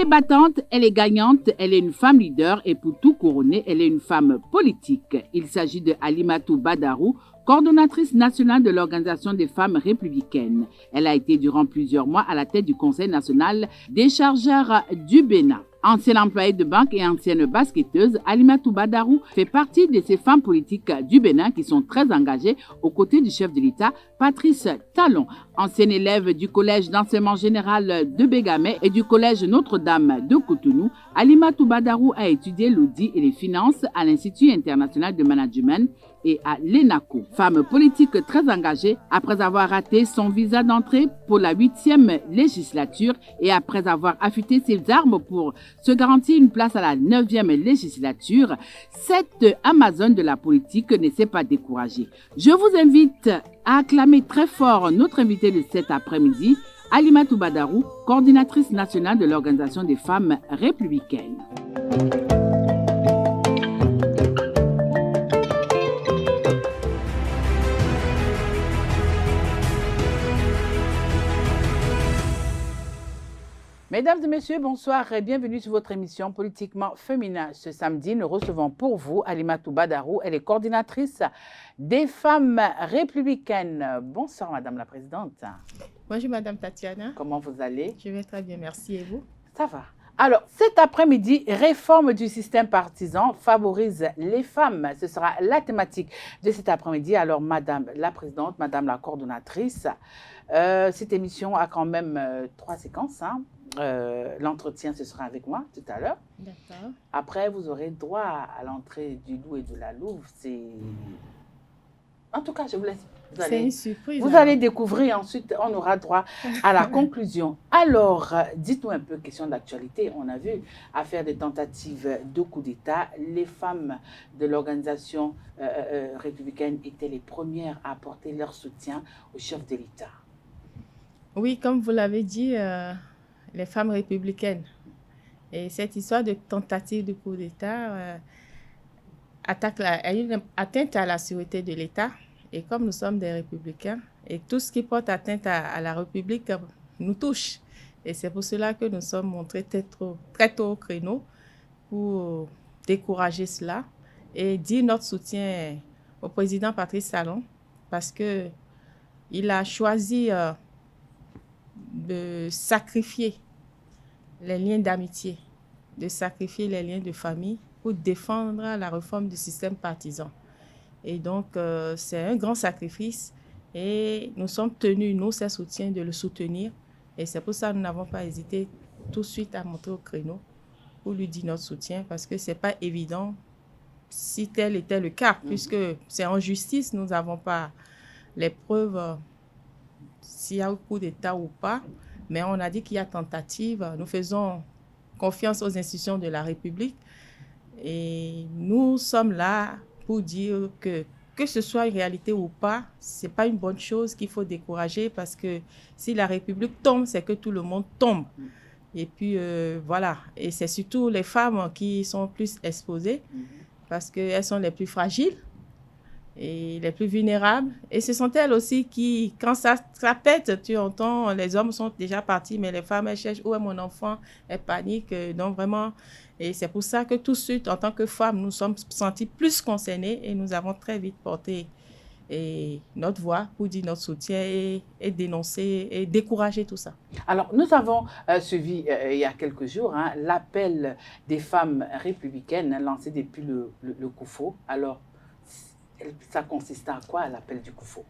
est battante, elle est gagnante, elle est une femme leader et pour tout couronner, elle est une femme politique. Il s'agit de Halimatou Badarou, coordonnatrice nationale de l'Organisation des femmes républicaines. Elle a été durant plusieurs mois à la tête du Conseil national des chargeurs du Bénin. Ancienne employée de banque et ancienne basketteuse, Halimatou Badarou fait partie de ces femmes politiques du Bénin qui sont très engagées aux côtés du chef de l'État, Patrice Talon. Ancienne élève du collège d'enseignement général de Bégamé et du collège Notre-Dame de Cotonou, Halimatou Badarou a étudié l'audit et les finances à l'Institut international de management et à l'ENACO. Femme politique très engagée, après avoir raté son visa d'entrée pour la 8e législature et après avoir affûté ses armes pour se garantir une place à la 9e législature, cette Amazone de la politique ne s'est pas découragée. Je vous invite à acclamer très fort notre invitée de cet après-midi, Halimatou Badarou, coordinatrice nationale de l'Organisation des femmes républicaines. Mesdames et messieurs, bonsoir et bienvenue sur votre émission Politiquement Féminin. Ce samedi, nous recevons pour vous Halimatou Badarou. Elle est coordinatrice des femmes républicaines. Bonsoir Madame la Présidente. Bonjour Madame Tatiana. Comment vous allez? Je vais très bien, merci. Et vous? Ça va. Alors, cet après-midi, réforme du système partisan favorise les femmes. Ce sera la thématique de cet après-midi. Alors, Madame la Présidente, Madame la coordonnatrice, cette émission a quand même 3 séquences, hein. L'entretien, ce sera avec moi tout à l'heure. D'accord. Après, vous aurez droit à l'entrée du loup et de la louve. En tout cas, je vous laisse. C'est une surprise. Vous allez découvrir. Ensuite, on aura droit à la conclusion. Alors, dites-nous un peu, question d'actualité. On a vu, à faire des tentatives de coup d'État, les femmes de l'organisation républicaine étaient les premières à apporter leur soutien au chef de l'État. Oui, comme vous l'avez dit, les femmes républicaines. Et cette histoire de tentative de coup d'État a une atteinte à la sécurité de l'État. Et comme nous sommes des républicains, et tout ce qui porte atteinte à la République nous touche. Et c'est pour cela que nous sommes montrés très tôt au créneau pour décourager cela et dire notre soutien au président Patrice Talon parce qu'il a choisi de sacrifier les liens d'amitié, de sacrifier les liens de famille pour défendre la réforme du système partisan. Et donc, c'est un grand sacrifice et nous sommes tenus, nous, ses soutiens, de le soutenir. Et c'est pour ça que nous n'avons pas hésité tout de suite à monter au créneau pour lui dire notre soutien parce que ce n'est pas évident si tel était le cas, puisque c'est en justice, nous n'avons pas les preuves s'il y a un coup d'État ou pas, mais on a dit qu'il y a tentative. Nous faisons confiance aux institutions de la République et nous sommes là pour dire que ce soit une réalité ou pas, ce n'est pas une bonne chose qu'il faut décourager parce que si la République tombe, c'est que tout le monde tombe. Et puis voilà, et c'est surtout les femmes qui sont plus exposées parce qu'elles sont les plus fragiles et les plus vulnérables. Et ce sont elles aussi qui, quand ça pète, tu entends, les hommes sont déjà partis, mais les femmes, elles cherchent où est mon enfant, elles paniquent. Donc vraiment, et c'est pour ça que tout de suite, en tant que femmes, nous sommes sentis plus concernés et nous avons très vite porté notre voix pour dire notre soutien et dénoncer et décourager tout ça. Alors, nous avons suivi il y a quelques jours l'appel des femmes républicaines lancé depuis le COUFO. Alors, ça consiste à quoi l'appel du COUFO?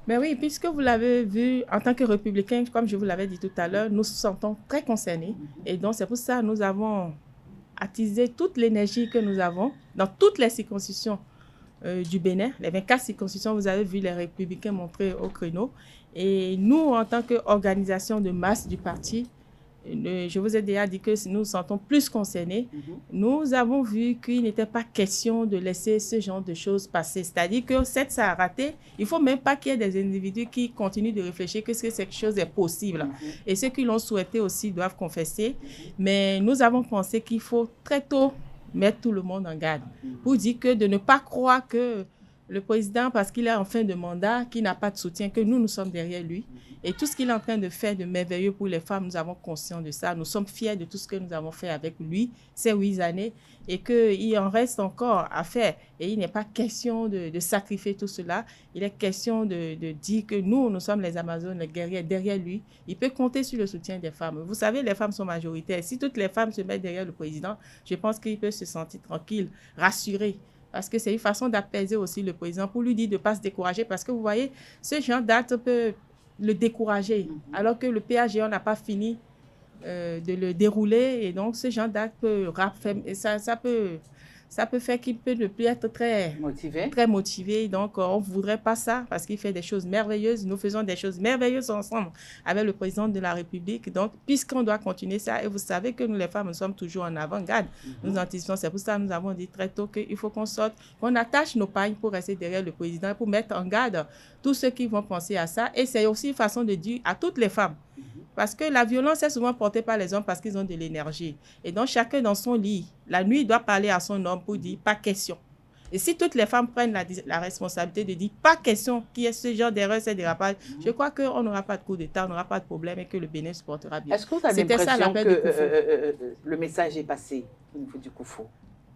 Mais oui, puisque vous l'avez vu, en tant que républicains, comme je vous l'avais dit tout à l'heure, nous nous sentons très concernés. Et donc, c'est pour ça que nous avons attisé toute l'énergie que nous avons dans toutes les circonscriptions du Bénin. Les 24 circonscriptions, vous avez vu les républicains montrer au créneau. Et nous, en tant qu'organisation de masse du parti, je vous ai déjà dit que nous nous sentons plus concernés. Nous avons vu qu'il n'était pas question de laisser ce genre de choses passer. C'est-à-dire que ça a raté. Il ne faut même pas qu'il y ait des individus qui continuent de réfléchir que cette chose est possible. Et ceux qui l'ont souhaité aussi doivent confesser. Mais nous avons pensé qu'il faut très tôt mettre tout le monde en garde pour dire que de ne pas croire que Le président, parce qu'il est en fin de mandat, qui n'a pas de soutien, que nous sommes derrière lui. Et tout ce qu'il est en train de faire de merveilleux pour les femmes, nous avons conscience de ça. Nous sommes fiers de tout ce que nous avons fait avec lui ces 8 années et qu'il en reste encore à faire. Et il n'est pas question de sacrifier tout cela. Il est question de dire que nous sommes les Amazones, les guerriers derrière lui. Il peut compter sur le soutien des femmes. Vous savez, les femmes sont majoritaires. Si toutes les femmes se mettent derrière le président, je pense qu'il peut se sentir tranquille, rassuré. Parce que c'est une façon d'apaiser aussi le président pour lui dire de ne pas se décourager. Parce que vous voyez, ce genre d'acte peut le décourager. Alors que le PAGO n'a pas fini de le dérouler. Et donc, ce genre d'acte peut ça peut faire qu'il peut ne plus être très motivé. Donc, on ne voudrait pas ça parce qu'il fait des choses merveilleuses. Nous faisons des choses merveilleuses ensemble avec le président de la République. Donc, puisqu'on doit continuer ça, et vous savez que nous, les femmes, nous sommes toujours en avant-garde. Nous anticipons. C'est pour ça que nous avons dit très tôt qu'il faut qu'on sorte, qu'on attache nos pagnes pour rester derrière le président, pour mettre en garde tous ceux qui vont penser à ça. Et c'est aussi une façon de dire à toutes les femmes. Parce que la violence est souvent portée par les hommes parce qu'ils ont de l'énergie. Et donc, chacun dans son lit, la nuit, il doit parler à son homme pour dire « pas question ». Et si toutes les femmes prennent la responsabilité de dire « pas question » qu'il y ait ce genre d'erreur, ces dérapages, je crois qu'on n'aura pas de coup d'État, on n'aura pas de problème et que le Bénin se portera bien. Est-ce que vous avez l'impression que le message est passé au niveau du Koufo?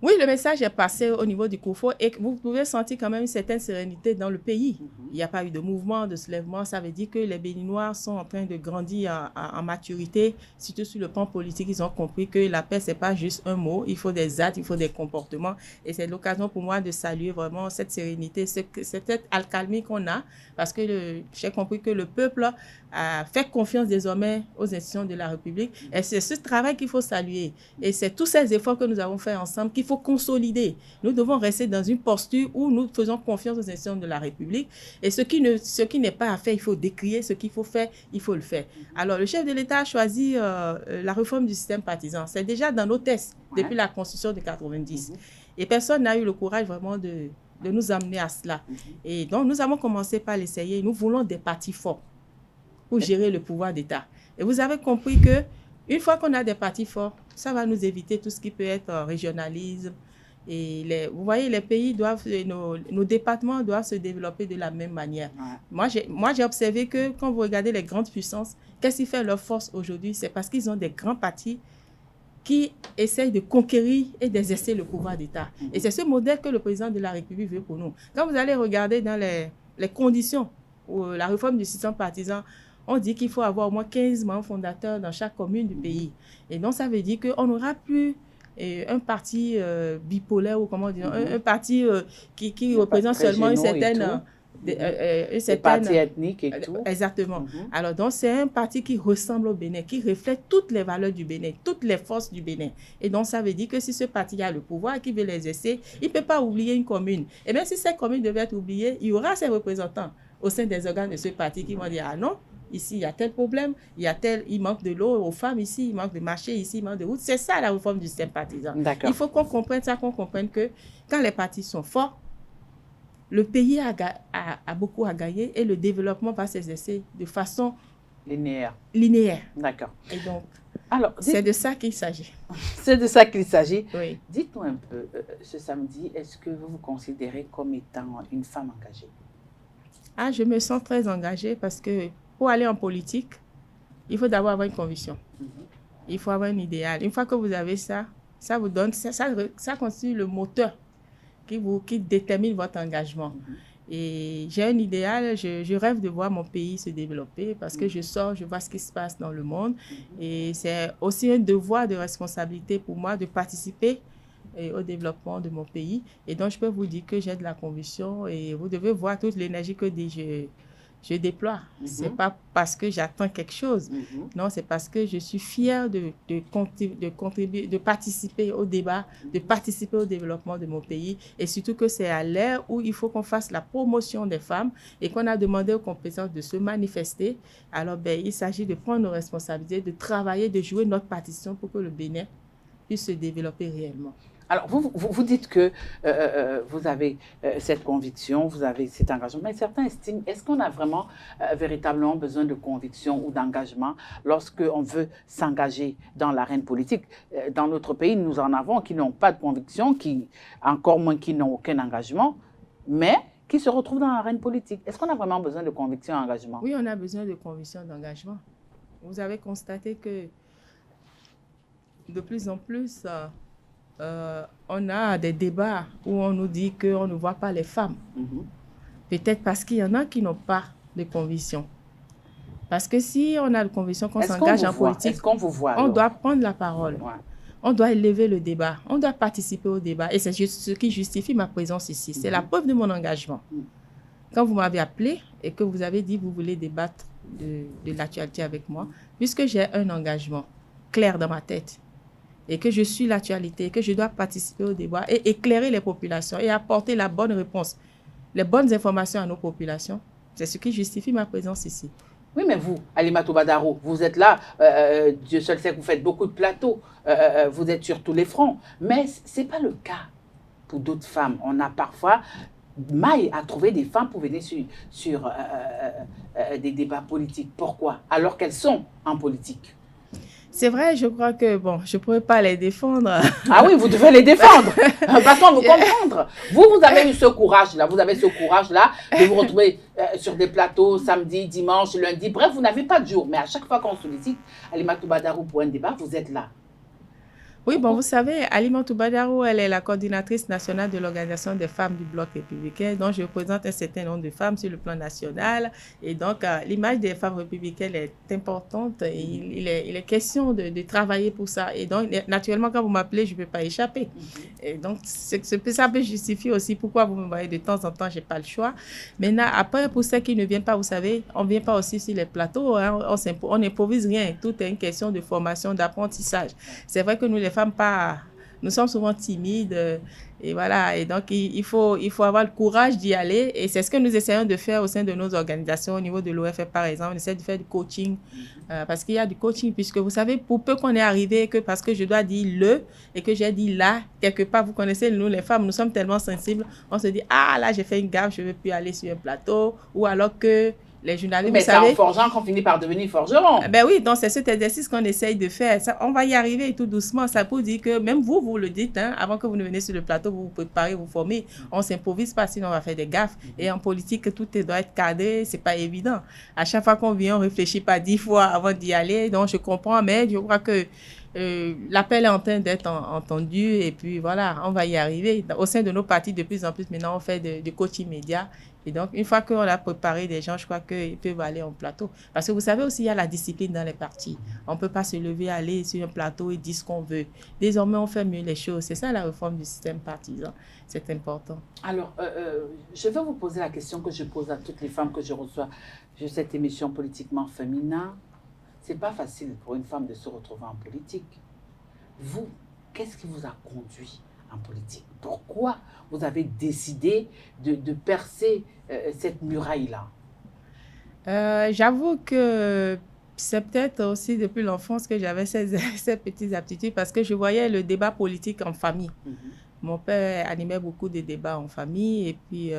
Oui, le message est passé au niveau du Koufo et vous pouvez sentir quand même une certaine sérénité dans le pays. Il n'y a pas eu de mouvement, de soulèvement. Ça veut dire que les Béninois sont en train de grandir en maturité, surtout sur le plan politique. Ils ont compris que la paix, ce n'est pas juste un mot. Il faut des actes, il faut des comportements. Et c'est l'occasion pour moi de saluer vraiment cette sérénité, cette accalmie qu'on a, parce que j'ai compris que le peuple a fait confiance désormais aux institutions de la République. Et c'est ce travail qu'il faut saluer. Et c'est tous ces efforts que nous avons faits ensemble qu'il faut consolider. Nous devons rester dans une posture où nous faisons confiance aux institutions de la République. Et ce qui n'est pas à faire, il faut décrier. Ce qu'il faut faire, il faut le faire. Alors, le chef de l'État a choisi la réforme du système partisan. C'est déjà dans nos tests depuis la Constitution de 90. Et personne n'a eu le courage vraiment de nous amener à cela. Et donc, nous avons commencé par l'essayer. Nous voulons des partis forts pour gérer le pouvoir d'État. Et vous avez compris que une fois qu'on a des partis forts, ça va nous éviter tout ce qui peut être régionalisme. Et vous voyez, les pays doivent, nos départements doivent se développer de la même manière. Ouais. Moi, j'ai observé que quand vous regardez les grandes puissances, qu'est-ce qui fait leur force aujourd'hui? C'est parce qu'ils ont des grands partis qui essayent de conquérir et d'exercer le pouvoir d'État. Et c'est ce modèle que le président de la République veut pour nous. Quand vous allez regarder dans les conditions où la réforme du système partisan, on dit qu'il faut avoir au moins 15 membres fondateurs dans chaque commune du pays. Et donc, ça veut dire qu'on n'aura plus un parti bipolaire ou comment dire, un parti qui représente seulement une certaine... Des partis ethniques et tout. Exactement. Alors, donc, c'est un parti qui ressemble au Bénin, qui reflète toutes les valeurs du Bénin, toutes les forces du Bénin. Et donc, ça veut dire que si ce parti a le pouvoir et qu'il veut l'exercer, il ne peut pas oublier une commune. Et bien, si cette commune devait être oubliée, il y aura ses représentants au sein des organes de ce parti qui vont dire « Ah non, ici, il y a tel problème, il manque de l'eau aux femmes ici, il manque de marché ici, il manque de route. » C'est ça la réforme du système partisan. Il faut qu'on comprenne ça, qu'on comprenne que quand les partis sont forts, le pays a beaucoup à gagner et le développement va s'exercer de façon linéaire. D'accord. Et donc, c'est de ça qu'il s'agit. C'est de ça qu'il s'agit. Oui. Dites-nous un peu, ce samedi, est-ce que vous vous considérez comme étant une femme engagée? Ah, je me sens très engagée parce que pour aller en politique, il faut d'abord avoir une conviction. Il faut avoir un idéal. Une fois que vous avez ça, ça vous donne, ça constitue le moteur qui détermine votre engagement. Et j'ai un idéal, je rêve de voir mon pays se développer parce que je sors, je vois ce qui se passe dans le monde. Et c'est aussi un devoir de responsabilité pour moi de participer au développement de mon pays. Et donc, je peux vous dire que j'ai de la conviction et vous devez voir toute l'énergie que je déploie. Ce n'est pas parce que j'attends quelque chose. Non, c'est parce que je suis fière de contribuer, de participer au débat, de participer au développement de mon pays. Et surtout que c'est à l'ère où il faut qu'on fasse la promotion des femmes et qu'on a demandé aux compétences de se manifester. Alors, il s'agit de prendre nos responsabilités, de travailler, de jouer notre partition pour que le Bénin puisse se développer réellement. Alors, vous dites que vous avez cette conviction, vous avez cet engagement, mais certains estiment, est-ce qu'on a vraiment véritablement besoin de conviction ou d'engagement lorsqu'on veut s'engager dans l'arène politique? Dans notre pays, nous en avons qui n'ont pas de conviction, encore moins qui n'ont aucun engagement, mais qui se retrouvent dans l'arène politique. Est-ce qu'on a vraiment besoin de conviction et engagement? Oui, on a besoin de conviction, d'engagement. Vous avez constaté que de plus en plus, on a des débats où on nous dit qu'on ne voit pas les femmes. Peut-être parce qu'il y en a qui n'ont pas de conviction. Parce que si on a de conviction qu'on s'engage en politique, on doit prendre la parole. Ouais. On doit élever le débat. On doit participer au débat. Et c'est ce qui justifie ma présence ici. C'est la preuve de mon engagement. Quand vous m'avez appelé et que vous avez dit que vous voulez débattre de l'actualité avec moi, puisque j'ai un engagement clair dans ma tête et que je suis l'actualité, que je dois participer au débat et éclairer les populations et apporter la bonne réponse, les bonnes informations à nos populations, c'est ce qui justifie ma présence ici. Oui, mais vous, Halimatou Badarou, vous êtes là, Dieu seul sait que vous faites beaucoup de plateaux, vous êtes sur tous les fronts, mais ce n'est pas le cas pour d'autres femmes. On a parfois maille à trouver des femmes pour venir sur des débats politiques. Pourquoi? Alors qu'elles sont en politique. C'est vrai, je crois que, bon, je ne pourrais pas les défendre. Ah oui, vous devez les défendre, parce qu'on vous comprendre. Vous avez eu ce courage-là, de vous retrouver sur des plateaux samedi, dimanche, lundi. Bref, vous n'avez pas de jour, mais à chaque fois qu'on sollicite Halimatou Badarou pour un débat, vous êtes là. Oui, bon, vous savez, Halimatou Badarou, elle est la coordinatrice nationale de l'Organisation des femmes du Bloc républicain, dont je représente un certain nombre de femmes sur le plan national. Et donc, l'image des femmes républicaines est importante. Et il est question de travailler pour ça. Et donc, naturellement, quand vous m'appelez, je ne peux pas échapper. Et donc, ça peut justifier aussi pourquoi vous me voyez de temps en temps, je n'ai pas le choix. Maintenant, après, pour ceux qui ne viennent pas, vous savez, on ne vient pas aussi sur les plateaux. Hein, on n'improvise rien. Tout est une question de formation, d'apprentissage. C'est vrai que nous, les femmes, nous sommes souvent timides et voilà, et donc il faut avoir le courage d'y aller et c'est ce que nous essayons de faire au sein de nos organisations. Au niveau de l'OFF par exemple, on essaie de faire du coaching parce qu'il y a du coaching, puisque vous savez, pour peu qu'on est arrivé que parce que je dois dire le et que j'ai dit là, quelque part, vous connaissez, nous les femmes, nous sommes tellement sensibles, on se dit ah là j'ai fait une gaffe, je ne veux plus aller sur un plateau, ou alors que les journalistes, mais c'est en forgeant qu'on finit par devenir forgeron. Ben oui, donc c'est cet exercice qu'on essaye de faire. Ça, on va y arriver tout doucement. Ça peut dire que même vous le dites, hein, avant que vous ne veniez sur le plateau, vous vous préparez, vous formez. On ne s'improvise pas, sinon on va faire des gaffes. Et en politique, tout doit être cadré, c'est pas évident. À chaque fois qu'on vient, on réfléchit pas 10 fois avant d'y aller. Donc je comprends, mais je crois que l'appel est en train d'être entendu et puis voilà, on va y arriver. Au sein de nos partis, de plus en plus, maintenant, on fait du coaching média. Et donc, une fois qu'on a préparé des gens, je crois qu'ils peuvent aller en plateau. Parce que vous savez aussi, il y a la discipline dans les partis. On ne peut pas se lever, aller sur un plateau et dire ce qu'on veut. Désormais, on fait mieux les choses. C'est ça la réforme du système partisan. C'est important. Alors, je vais vous poser la question que je pose à toutes les femmes que je reçois sur cette émission Politiquement Féminin. Ce n'est pas facile pour une femme de se retrouver en politique. Vous, qu'est-ce qui vous a conduit en politique? Pourquoi vous avez décidé de percer cette muraille-là? J'avoue que c'est peut-être aussi depuis l'enfance que j'avais ces petites aptitudes parce que je voyais le débat politique en famille. Mon père animait beaucoup de débats en famille et puis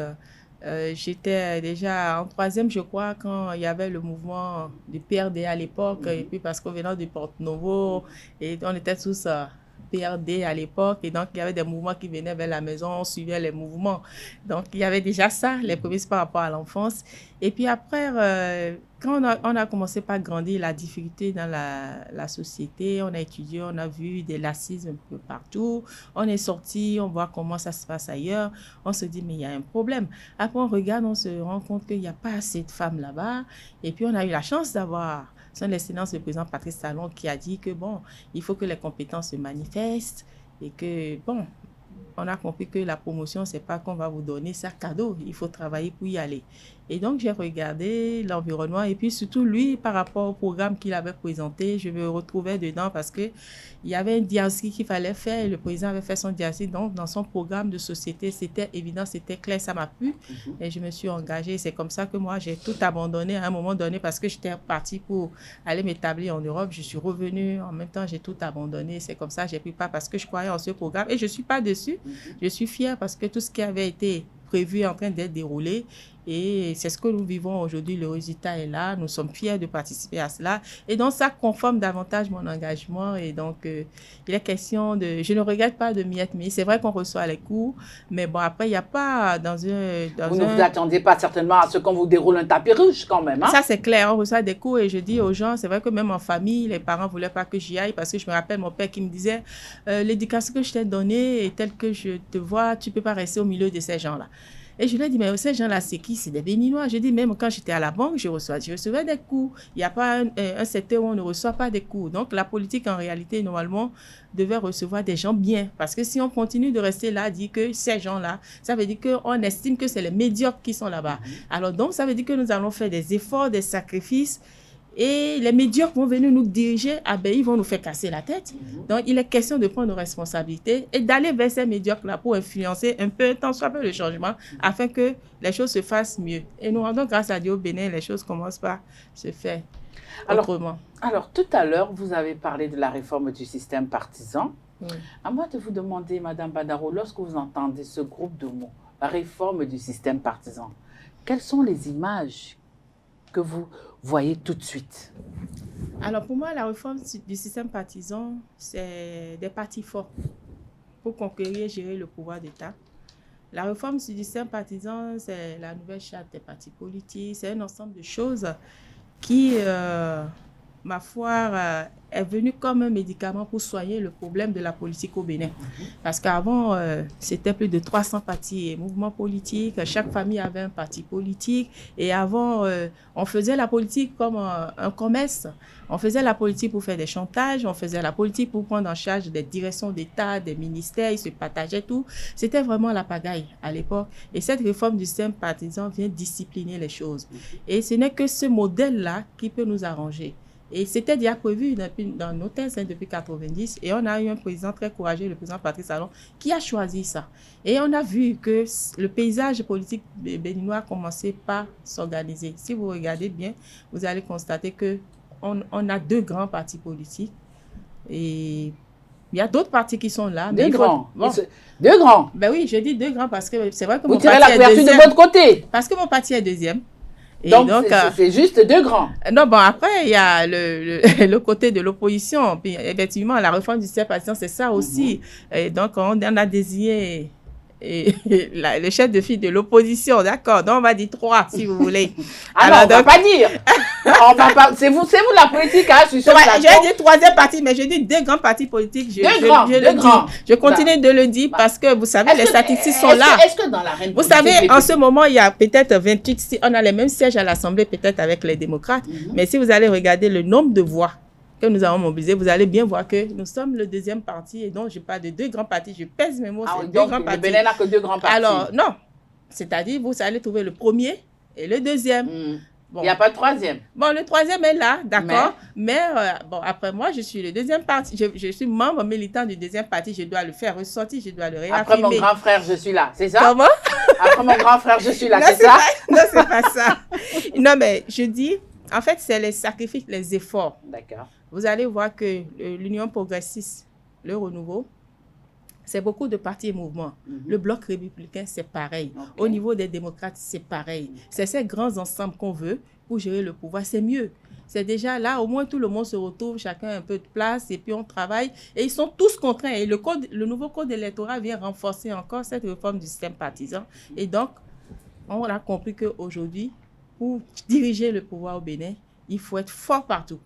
j'étais déjà en 3e, je crois, quand il y avait le mouvement du PRD à l'époque et puis parce qu'on venait du Porte-Novo et on était tous PRD à l'époque et donc il y avait des mouvements qui venaient vers la maison, on suivait les mouvements. Donc il y avait déjà ça, les prémices par rapport à l'enfance. Et puis après, quand on a commencé par grandir, la difficulté dans la société, on a étudié, on a vu des lacismes un peu partout, on est sorti, on voit comment ça se passe ailleurs, on se dit mais il y a un problème. Après on regarde, on se rend compte qu'il n'y a pas assez de femmes là-bas et puis on a eu la chance d'avoir son excellence le président Patrice Talon qui a dit que bon, il faut que les compétences se manifestent et que bon, on a compris que la promotion, c'est pas qu'on va vous donner ça cadeau, il faut travailler pour y aller. Et donc, j'ai regardé l'environnement et puis surtout lui, par rapport au programme qu'il avait présenté, je me retrouvais dedans parce que il y avait un diagnostic qu'il fallait faire et le président avait fait son diagnostic. Donc, dans son programme de société, c'était évident, c'était clair, ça m'a plu et je me suis engagée. C'est comme ça que moi, j'ai tout abandonné à un moment donné parce que j'étais partie pour aller m'établir en Europe. Je suis revenue, en même temps, j'ai tout abandonné. C'est comme ça, j'ai pris part parce que je croyais en ce programme et je suis pas dessus. Je suis fière parce que tout ce qui avait été prévu est en train d'être déroulé Et c'est ce que nous vivons aujourd'hui. Le résultat est là. Nous sommes fiers de participer à cela. Et donc, ça conforme davantage mon engagement. Et donc, il est question de... Je ne regrette pas de m'y être mis. C'est vrai qu'on reçoit les cours, mais bon, après, il n'y a pas vous ne vous attendiez pas certainement à ce qu'on vous déroule un tapis rouge quand même. Hein? Ça, c'est clair. On reçoit des cours et je dis aux gens, c'est vrai que même en famille, les parents ne voulaient pas que j'y aille parce que je me rappelle mon père qui me disait l'éducation que je t'ai donnée est telle que je te vois, tu ne peux pas rester au milieu de ces gens-là. Et je lui ai dit, mais ces gens-là, c'est qui? C'est des Béninois. Je dis, même quand j'étais à la banque, je recevais des cours. Il n'y a pas un secteur où on ne reçoit pas des cours. Donc, la politique, en réalité, normalement, devait recevoir des gens bien. Parce que si on continue de rester là, dire que ces gens-là, ça veut dire qu'on estime que c'est les médiocres qui sont là-bas. Alors, donc, ça veut dire que nous allons faire des efforts, des sacrifices. Et les médiocres vont venir nous diriger, ils vont nous faire casser la tête. Donc, il est question de prendre nos responsabilités et d'aller vers ces médiocres-là pour influencer un peu, tant soit peu le changement, afin que les choses se fassent mieux. Et nous rendons grâce à Dieu au Bénin, les choses commencent par se faire autrement. Alors, tout à l'heure, vous avez parlé de la réforme du système partisan. Oui. À moi de vous demander, Madame Badarou, lorsque vous entendez ce groupe de mots, la réforme du système partisan, quelles sont les images que vous voyez tout de suite? Alors pour moi, la réforme du système partisan, c'est des partis forts pour conquérir et gérer le pouvoir d'État. La réforme du système partisan, c'est la nouvelle charte des partis politiques, c'est un ensemble de choses qui, ma foi, est venu comme un médicament pour soigner le problème de la politique au Bénin. Parce qu'avant, c'était plus de 300 partis et mouvements politiques. Chaque famille avait un parti politique. Et avant, on faisait la politique comme un commerce. On faisait la politique pour faire des chantages. On faisait la politique pour prendre en charge des directions d'État, des ministères. Ils se partageaient tout. C'était vraiment la pagaille à l'époque. Et cette réforme du système partisan vient discipliner les choses. Et ce n'est que ce modèle-là qui peut nous arranger. Et c'était déjà prévu dans nos thèses depuis 1990. Et on a eu un président très courageux, le président Patrice Talon, qui a choisi ça. Et on a vu que le paysage politique béninois a commencé par s'organiser. Si vous regardez bien, vous allez constater qu'on a deux grands partis politiques. Et il y a d'autres partis qui sont là. Deux grands. Deux grands. Ben oui, je dis deux grands parce que c'est vrai que vous mon tirez parti la couverture de votre côté. Parce que mon parti est deuxième. Et donc c'est juste deux grands. Non, bon, après, il y a le côté de l'opposition. Puis, effectivement, la réforme du système partisan, c'est ça aussi. Et donc, on a désigné le chef de file de l'opposition, d'accord. Donc, on va dire 3, si vous voulez. Alors, on ne va pas dire. C'est vous la politique, hein, je suis sûre. J'ai dit troisième parti, mais je dis deux grands partis politiques. Je continue de le dire parce que, vous savez, les statistiques sont là. Est-ce que dans la reine vous savez, en ce moment, il y a peut-être 28, on a les mêmes sièges à l'Assemblée, peut-être avec les démocrates. Mais si vous allez regarder le nombre de voix que nous avons mobilisé, vous allez bien voir que nous sommes le deuxième parti et donc je parle de deux grands partis, je pèse mes mots, c'est deux grands partis. Le Bénin n'a que deux grands partis. Alors, non, c'est-à-dire vous allez trouver le premier et le deuxième. Bon. Il n'y a pas de troisième. Bon, le troisième est là, d'accord, mais bon, après moi, je suis le deuxième parti, je suis membre militant du deuxième parti, je dois le faire ressortir, je dois le réaffirmer. Après mon grand frère, je suis là, c'est ça? Comment? Après mon grand frère, je suis là, c'est ça? Non, c'est pas ça. Non, mais je dis, en fait, c'est les sacrifices, les efforts. D'accord. Vous allez voir que l'Union progressiste, le renouveau, c'est beaucoup de partis et mouvements. Le bloc républicain, c'est pareil. Okay. Au niveau des démocrates, c'est pareil. C'est ces grands ensembles qu'on veut pour gérer le pouvoir. C'est mieux. C'est déjà là, au moins tout le monde se retrouve, chacun a un peu de place et puis on travaille. Et ils sont tous contraints. Et le nouveau code électoral vient renforcer encore cette réforme du système partisan. Et donc, on a compris qu'aujourd'hui, pour diriger le pouvoir au Bénin, il faut être fort partout.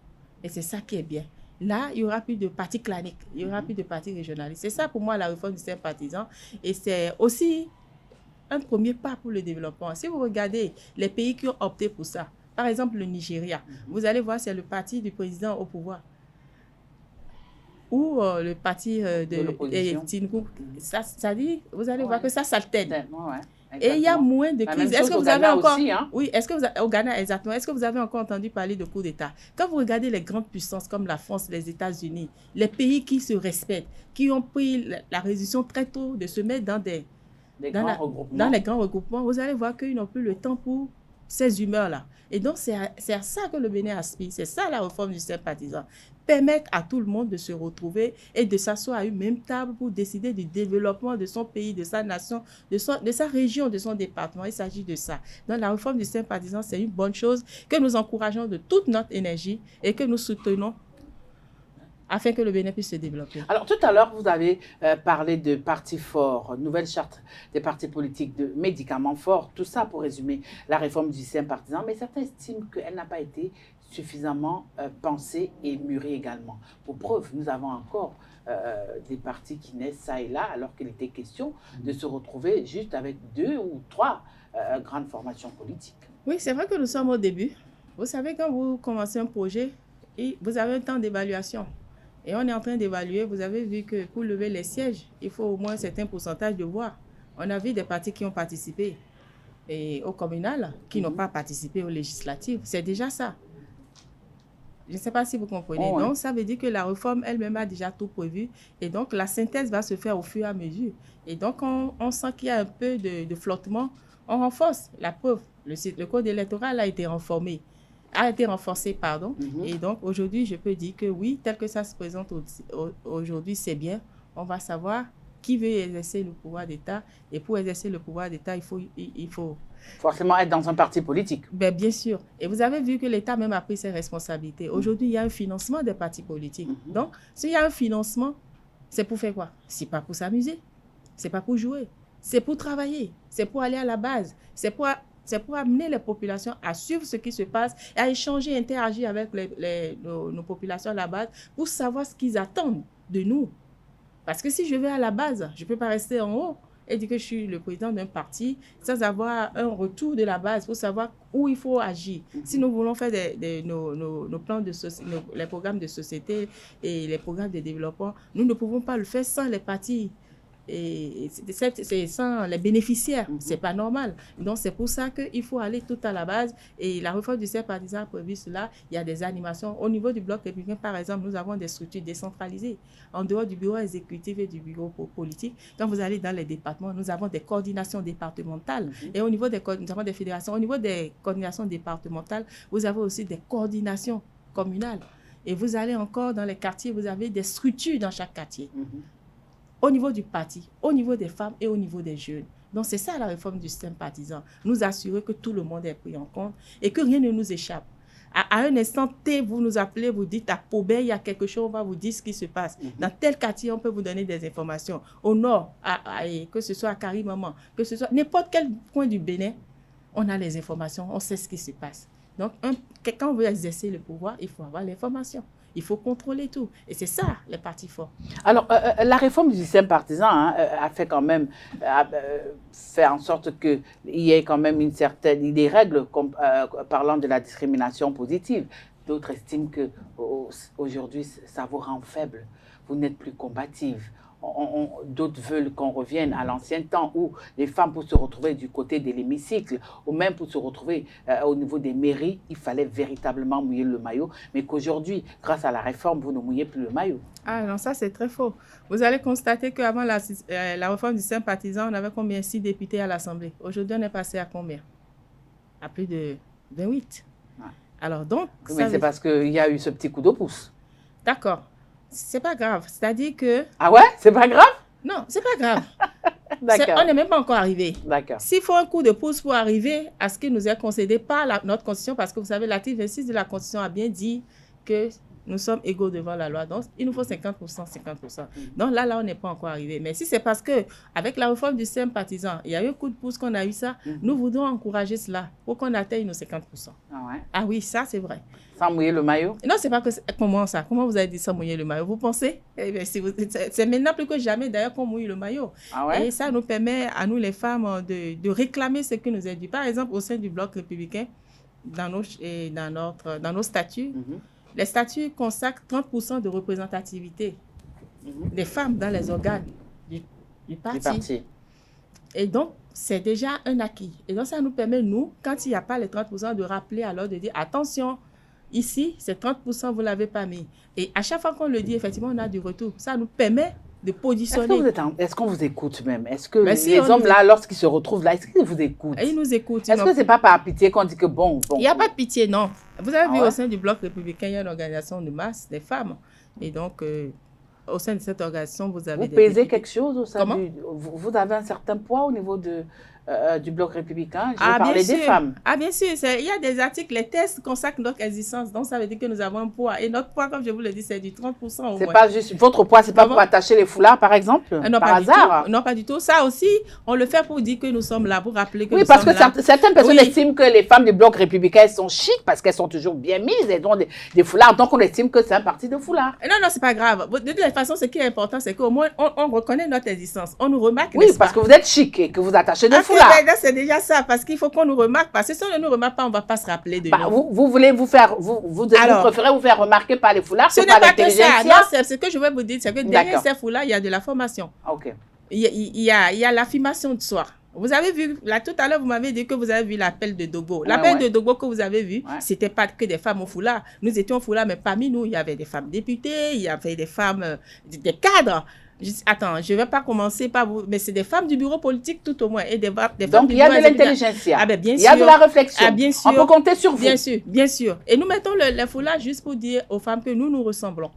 Et c'est ça qui est bien. Là, il n'y aura plus de partis claniques, il n'y aura plus de partis régionalistes. C'est ça pour moi la réforme du système partisan. Et c'est aussi un premier pas pour le développement. Si vous regardez les pays qui ont opté pour ça, par exemple le Nigeria, vous allez voir, c'est le parti du président au pouvoir. Ou le parti de Tinubu. Ça dit, vous allez voir que ça s'alterne. Ouais. Et il y a moins de crises. Est-ce que vous avez encore... aussi, hein? Oui, est-ce que vous avez... au Ghana, exactement. Est-ce que vous avez encore entendu parler de coup d'État? Quand vous regardez les grandes puissances comme la France, les États-Unis, les pays qui se respectent, qui ont pris la résolution très tôt de se mettre dans les grands regroupements, vous allez voir qu'ils n'ont plus le temps pour ces humeurs-là. Et donc, c'est à ça que le Bénin aspire. C'est ça la réforme du sympathisant. Permettre à tout le monde de se retrouver et de s'asseoir à une même table pour décider du développement de son pays, de sa nation, de sa région, de son département. Il s'agit de ça. Donc, la réforme du sympathisant, c'est une bonne chose que nous encourageons de toute notre énergie et que nous soutenons afin que le Bénin puisse se développer. Alors, tout à l'heure, vous avez parlé de partis forts, nouvelle charte des partis politiques, de médicaments forts, tout ça pour résumer la réforme du système partisan, mais certains estiment qu'elle n'a pas été suffisamment pensée et mûrie également. Pour preuve, nous avons encore des partis qui naissent ça et là, alors qu'il était question de se retrouver juste avec 2 ou 3 grandes formations politiques. Oui, c'est vrai que nous sommes au début. Vous savez, quand vous commencez un projet, vous avez un temps d'évaluation. Et on est en train d'évaluer, vous avez vu que pour lever les sièges, il faut au moins un certain pourcentage de voix. On a vu des partis qui ont participé au communal, qui n'ont pas participé aux législatives. C'est déjà ça. Je ne sais pas si vous comprenez. Oh, ouais. Donc, ça veut dire que la réforme elle-même a déjà tout prévu. Et donc, la synthèse va se faire au fur et à mesure. Et donc, on sent qu'il y a un peu de flottement. On renforce la preuve. Le code électoral a été renforcé, pardon. Et donc, aujourd'hui, je peux dire que oui, tel que ça se présente aujourd'hui, c'est bien. On va savoir qui veut exercer le pouvoir d'État. Et pour exercer le pouvoir d'État, il faut forcément être dans un parti politique. Bien sûr. Et vous avez vu que l'État même a pris ses responsabilités. Aujourd'hui, il y a un financement des partis politiques. Donc, s'il y a un financement, c'est pour faire quoi? C'est pas pour s'amuser. C'est pas pour jouer. C'est pour travailler. C'est pour aller à la base. C'est pour amener les populations à suivre ce qui se passe et à échanger, interagir avec nos populations à la base pour savoir ce qu'ils attendent de nous. Parce que si je vais à la base, je ne peux pas rester en haut et dire que je suis le président d'un parti sans avoir un retour de la base pour savoir où il faut agir. Si nous voulons faire nos plans les programmes de société et les programmes de développement, nous ne pouvons pas le faire sans les partis. Et c'est sans les bénéficiaires, c'est pas normal. Donc c'est pour ça qu'il faut aller tout à la base. Et la réforme du sympathisant a prévu cela. Il y a des animations. Au niveau du bloc républicain, par exemple, nous avons des structures décentralisées. En dehors du bureau exécutif et du bureau politique, quand vous allez dans les départements, nous avons des coordinations départementales. Et au niveau nous avons des fédérations. Au niveau des coordinations départementales, vous avez aussi des coordinations communales. Et vous allez encore dans les quartiers, vous avez des structures dans chaque quartier. Au niveau du parti, au niveau des femmes et au niveau des jeunes. Donc, c'est ça la réforme du système partisan. Nous assurer que tout le monde est pris en compte et que rien ne nous échappe. À un instant T, vous nous appelez, vous dites à Pobet, il y a quelque chose, on va vous dire ce qui se passe. Dans tel quartier, on peut vous donner des informations. Au nord, que ce soit à Karimaman, que ce soit n'importe quel coin du Bénin, on a les informations, on sait ce qui se passe. Donc, quand on veut exercer le pouvoir, il faut avoir l'information. Il faut contrôler tout. Et c'est ça, les partis forts. Alors, la réforme du système partisan a fait quand même, fait en sorte qu'il y ait quand même des règles parlant de la discrimination positive. D'autres estiment qu'aujourd'hui, ça vous rend faible. Vous n'êtes plus combative. D'autres veulent qu'on revienne à l'ancien temps où les femmes, pour se retrouver du côté de l'hémicycle, ou même pour se retrouver au niveau des mairies, il fallait véritablement mouiller le maillot, mais qu'aujourd'hui, grâce à la réforme, vous ne mouillez plus le maillot. Ah non, ça c'est très faux. Vous allez constater qu'avant la réforme du sympathisant, on avait combien? 6 députés à l'Assemblée. Aujourd'hui, on est passé à combien? À plus de 8. Ouais. Alors donc... Mais c'est parce qu'il y a eu ce petit coup de pouce. D'accord. C'est pas grave. C'est-à-dire que... Ah ouais? C'est pas grave? Non, c'est pas grave. D'accord. On n'est même pas encore arrivé. D'accord. S'il faut un coup de pouce pour arriver à ce qui nous est concédé par notre Constitution, parce que vous savez, l'article 26 de la Constitution a bien dit que nous sommes égaux devant la loi. Donc, il nous faut 50%, 50%. Donc là, on n'est pas encore arrivé. Mais si c'est parce qu'avec la réforme du système partisan, il y a eu un coup de pouce qu'on a eu ça, nous voudrons encourager cela pour qu'on atteigne nos 50%. Ah ouais? Ah oui, ça, c'est vrai. Sans mouiller le maillot? Non, c'est pas que... Comment ça? Comment vous avez dit sans mouiller le maillot? Vous pensez? Eh bien, c'est maintenant plus que jamais, d'ailleurs, qu'on mouille le maillot. Ah ouais? Et ça nous permet, à nous les femmes, de réclamer ce qui nous est dû. Par exemple, au sein du Bloc républicain, dans nos statuts, les statuts consacrent 30% de représentativité des femmes dans les organes du parti. Et donc, c'est déjà un acquis. Et donc, ça nous permet, nous, quand il n'y a pas les 30%, de rappeler alors, de dire, attention, ici, ces 30%, vous ne l'avez pas mis. Et à chaque fois qu'on le dit, effectivement, on a du retour. Ça nous permet de positionner. Est-ce qu'on vous écoute même? Est-ce que Ben, si les hommes là, lorsqu'ils se retrouvent là, est-ce qu'ils vous écoutent? Ils nous écoutent. Est-ce que c'est pas par pitié qu'on dit que bon... Il n'y a pas de pitié, non. Vous avez vu, ouais? au sein du Bloc républicain, il y a une organisation de masse des femmes. Et donc, au sein de cette organisation, vous avez des pesez quelque chose au sein Comment? Vous avez un certain poids au niveau du Bloc républicain. Je vais parler des femmes. Ah, bien sûr. Il y a des articles, les tests consacrent notre existence. Donc, ça veut dire que nous avons un poids. Et notre poids, comme je vous le dis, c'est du 30% au moins. C'est pas juste votre poids, c'est pas pour attacher les foulards, par exemple? Non, par hasard? Non, pas du tout. Ça aussi, on le fait pour dire que nous sommes là, pour rappeler que nous sommes là. Oui, parce que certaines personnes estiment que les femmes du Bloc républicain, elles sont chics parce qu'elles sont toujours bien mises, elles ont des foulards. Donc, on estime que c'est un parti de foulards. Non, c'est pas grave. De toute façon, ce qui est important, c'est qu'au moins, on reconnaît notre existence. On nous remarque, oui, parce que vous êtes chic et que vous attachez des foulards. C'est déjà ça, parce qu'il faut qu'on nous remarque. Parce que si on ne nous remarque pas, on ne va pas se rappeler de nous. Vous voulez vous préférez vous faire remarquer par les foulards que par l'intelligentsia? Non, ce que je vais vous dire, c'est que derrière ces foulards, il y a de la formation. Ok. Il y a l'affirmation de soi. Vous avez vu, là tout à l'heure, vous m'avez dit que vous avez vu l'appel de Dogo. L'appel de Dogo que vous avez vu, c'était pas que des femmes au foulard. Nous étions au foulard, mais parmi nous, il y avait des femmes députées, il y avait des femmes, des cadres. Attends, je ne vais pas commencer par vous, mais c'est des femmes du bureau politique tout au moins. Et des femmes donc, il y a de l'intelligentsia. Ah, ben, bien sûr. Il y a de la réflexion. Ah, bien sûr. On peut compter sur vous. Bien sûr, bien sûr. Et nous mettons le foulard juste pour dire aux femmes que nous ressemblons.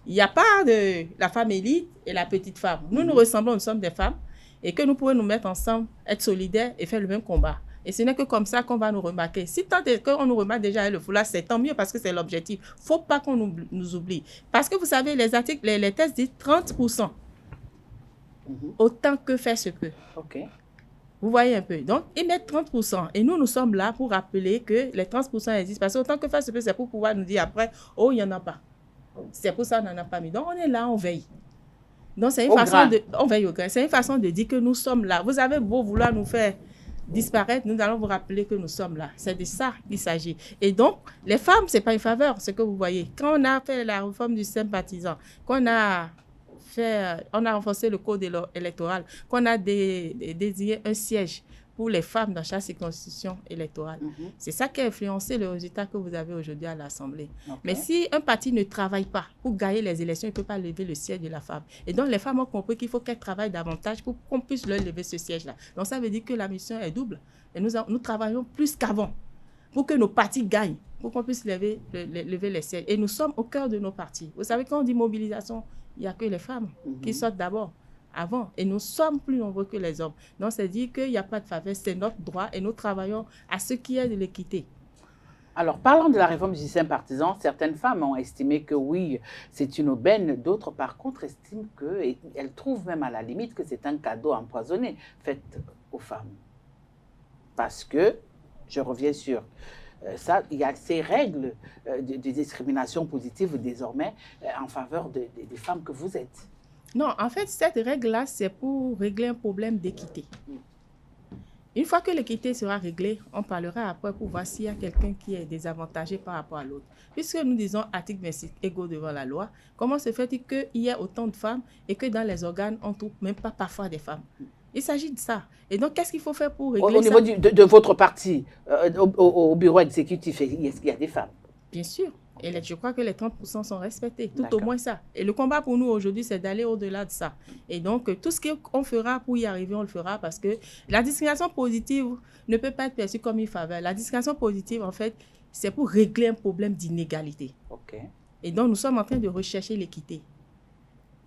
Il n'y a pas de la femme élite et la petite femme. Nous nous ressemblons, nous sommes des femmes et que nous pouvons nous mettre ensemble, être solidaires et faire le même combat. Et ce n'est que comme ça qu'on va nous remarquer. Si tant est qu'on nous remarque déjà avec le foulard, c'est tant mieux parce que c'est l'objectif. Il ne faut pas qu'on nous oublie. Parce que vous savez, les articles, les tests disent 30%. Autant que faire se peut. Ok. Vous voyez un peu. Donc, ils mettent 30%. Et nous sommes là pour rappeler que les 30% existent. Parce que autant que faire se peut, c'est pour pouvoir nous dire après, oh, il n'y en a pas. C'est pour ça qu'on n'en a pas mis. Donc, on est là, on veille. Donc, c'est une façon de... On veille au grain. C'est une façon de dire que nous sommes là. Vous avez beau vouloir nous faire disparaître, nous allons vous rappeler que nous sommes là. C'est de ça qu'il s'agit. Et donc, les femmes, ce n'est pas une faveur, ce que vous voyez. Quand on a fait la réforme du sympathisant, qu'on a renforcé le code électoral, qu'on a désigné un siège pour les femmes dans chaque circonscription électorale. C'est ça qui a influencé le résultat que vous avez aujourd'hui à l'Assemblée. Okay. Mais si un parti ne travaille pas pour gagner les élections, il ne peut pas lever le siège de la femme. Et donc, les femmes ont compris qu'il faut qu'elles travaillent davantage pour qu'on puisse leur lever ce siège-là. Donc, ça veut dire que la mission est double. Et nous travaillons plus qu'avant pour que nos partis gagnent, pour qu'on puisse lever les sièges. Et nous sommes au cœur de nos partis. Vous savez, quand on dit mobilisation, il n'y a que les femmes qui sortent d'abord. Avant. Et nous sommes plus nombreux que les hommes. Donc, c'est dire qu'il n'y a pas de faveur, c'est notre droit et nous travaillons à ce qui est de l'équité. Alors, parlant de la réforme du système partisan, certaines femmes ont estimé que oui, c'est une aubaine. D'autres, par contre, estiment qu'elles trouvent même à la limite que c'est un cadeau empoisonné fait aux femmes. Parce que, je reviens sur ça, il y a ces règles de discrimination positive désormais en faveur des femmes que vous êtes. Non, en fait, cette règle-là, c'est pour régler un problème d'équité. Une fois que l'équité sera réglée, on parlera après pour voir s'il y a quelqu'un qui est désavantagé par rapport à l'autre. Puisque nous disons article 26, égaux devant la loi, comment se fait-il qu'il y ait autant de femmes et que dans les organes, on ne trouve même pas parfois des femmes? Il s'agit de ça. Et donc, qu'est-ce qu'il faut faire pour régler ça? Au niveau de votre parti, au bureau exécutif, est-ce qu'il y a des femmes? Bien sûr. Et je crois que les 30% sont respectés, tout au moins ça. Et le combat pour nous aujourd'hui, c'est d'aller au-delà de ça. Et donc, tout ce qu'on fera pour y arriver, on le fera parce que la discrimination positive ne peut pas être perçue comme une faveur. La discrimination positive, en fait, c'est pour régler un problème d'inégalité. Okay. Et donc, nous sommes en train de rechercher l'équité.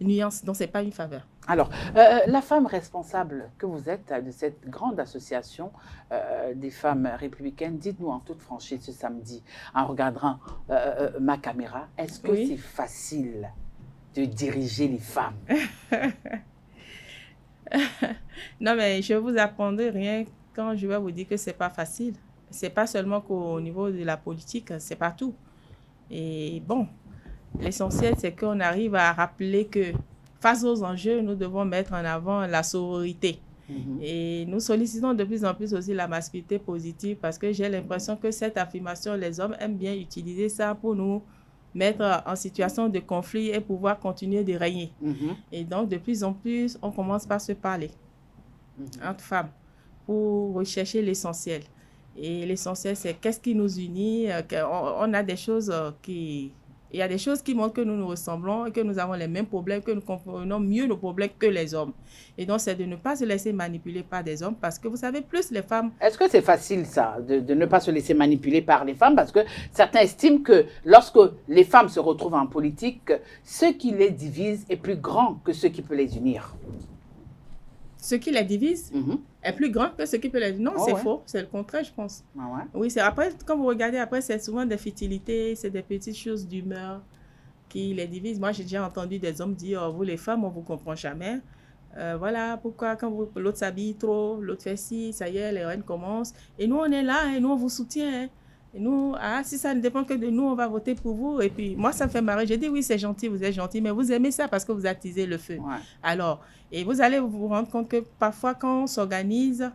Une nuance, donc ce n'est pas une faveur. Alors, la femme responsable que vous êtes de cette grande association des femmes républicaines, dites-nous en toute franchise ce samedi, en regardant ma caméra, est-ce que c'est facile de diriger les femmes? Non, mais je ne vous apprendrai rien quand je vais vous dire que ce n'est pas facile. Ce n'est pas seulement qu'au niveau de la politique, c'est partout. Et bon, l'essentiel, c'est qu'on arrive à rappeler que face aux enjeux, nous devons mettre en avant la sororité. Et nous sollicitons de plus en plus aussi la masculinité positive parce que j'ai l'impression que cette affirmation, les hommes aiment bien utiliser ça pour nous mettre en situation de conflit et pouvoir continuer de régner. Et donc, de plus en plus, on commence par se parler entre femmes pour rechercher l'essentiel. Et l'essentiel, c'est qu'est-ce qui nous unit. On a des choses qui Il y a des choses qui montrent que nous nous ressemblons et que nous avons les mêmes problèmes, que nous comprenons mieux nos problèmes que les hommes. Et donc, c'est de ne pas se laisser manipuler par des hommes parce que vous savez, plus les femmes... Est-ce que c'est facile, ça, de ne pas se laisser manipuler par les femmes? Parce que certains estiment que lorsque les femmes se retrouvent en politique, ce qui les divise est plus grand que ce qui peut les unir. Ce qui les divise est plus grand que ce qui peut les unir. Non, c'est faux. C'est le contraire, je pense. Oui, c'est après, quand vous regardez, après, c'est souvent des futilités, c'est des petites choses d'humeur qui les divisent. Moi, j'ai déjà entendu des hommes dire, oh, vous les femmes, on ne vous comprend jamais. Voilà, pourquoi quand l'autre s'habille trop, l'autre fait ci, ça y est, les reines commencent. Et nous, on est là, et nous, on vous soutient. Hein. Et nous, si ça ne dépend que de nous, on va voter pour vous. Et puis, moi, ça me fait marrer. Je dis, oui, c'est gentil, vous êtes gentil, mais vous aimez ça parce que vous attisez le feu. Ouais. Alors, et vous allez vous rendre compte que parfois, quand on s'organise,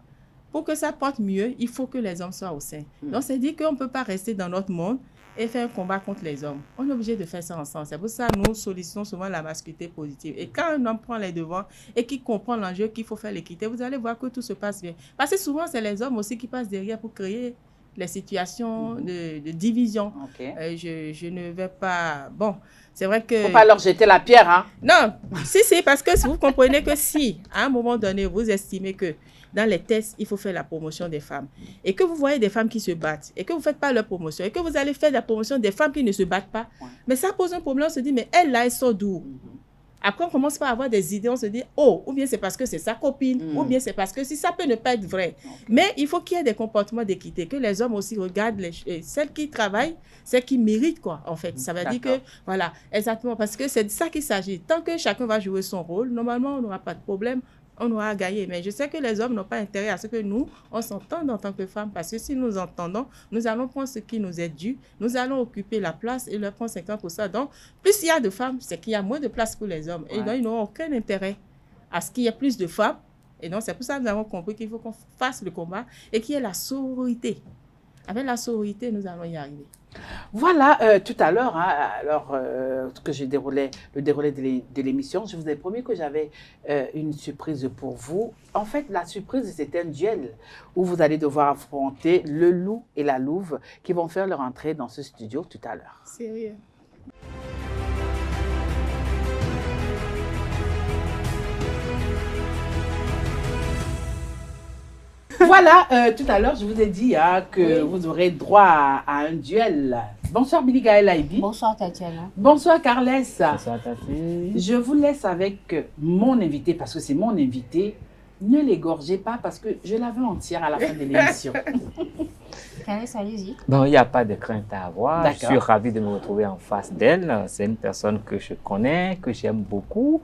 pour que ça porte mieux, il faut que les hommes soient au sein. Donc, c'est dit qu'on ne peut pas rester dans notre monde et faire un combat contre les hommes. On est obligé de faire ça ensemble. C'est pour ça que nous sollicitons souvent la masculinité positive. Et quand un homme prend les devants et qui comprend l'enjeu qu'il faut faire l'équité, vous allez voir que tout se passe bien. Parce que souvent, c'est les hommes aussi qui passent derrière pour créer les situations de division. Okay. Je ne vais pas... Bon, c'est vrai que... Il ne faut pas leur jeter la pierre, hein? Non, si, parce que vous comprenez que si, à un moment donné, vous estimez que dans les tests, il faut faire la promotion des femmes, et que vous voyez des femmes qui se battent, et que vous ne faites pas leur promotion, et que vous allez faire la promotion des femmes qui ne se battent pas, mais ça pose un problème, on se dit, mais elle, là, elle sort d'où? Après, on commence par avoir des idées, on se dit, oh, ou bien c'est parce que c'est sa copine, ou bien c'est parce que si ça peut ne pas être vrai. Mais il faut qu'il y ait des comportements d'équité, que les hommes aussi regardent celles qui travaillent, celles qui méritent, quoi, en fait. Ça veut dire que, voilà, exactement, parce que c'est de ça qu'il s'agit. Tant que chacun va jouer son rôle, normalement, on n'aura pas de problème, on aura gagné. Mais je sais que les hommes n'ont pas intérêt à ce que nous, on s'entende en tant que femmes, parce que si nous entendons, nous allons prendre ce qui nous est dû, nous allons occuper la place et leur prendre 50%. Donc, plus il y a de femmes, c'est qu'il y a moins de place pour les hommes. Et donc, ils n'auront aucun intérêt à ce qu'il y ait plus de femmes. Et donc, c'est pour ça que nous avons compris qu'il faut qu'on fasse le combat et qu'il y ait la sororité. Avec la sororité, nous allons y arriver. Voilà, tout à l'heure, hein, alors que je déroulais le déroulé de l'émission, je vous ai promis que j'avais une surprise pour vous. En fait, la surprise, c'est un duel où vous allez devoir affronter le loup et la louve qui vont faire leur entrée dans ce studio tout à l'heure. Sérieux? Voilà, tout à l'heure, je vous ai dit que vous aurez droit à un duel. Bonsoir Billy Gaël Aïbi. Bonsoir Tatiana. Bonsoir Carles. Bonsoir Tati. Je vous laisse avec mon invité, parce que c'est mon invité. Ne l'égorgez pas, parce que je la veux entière à la fin de l'émission. Carles, allez-y. Bon, il n'y a pas de crainte à avoir. Je suis ravi de me retrouver en face d'elle. C'est une personne que je connais, que j'aime beaucoup,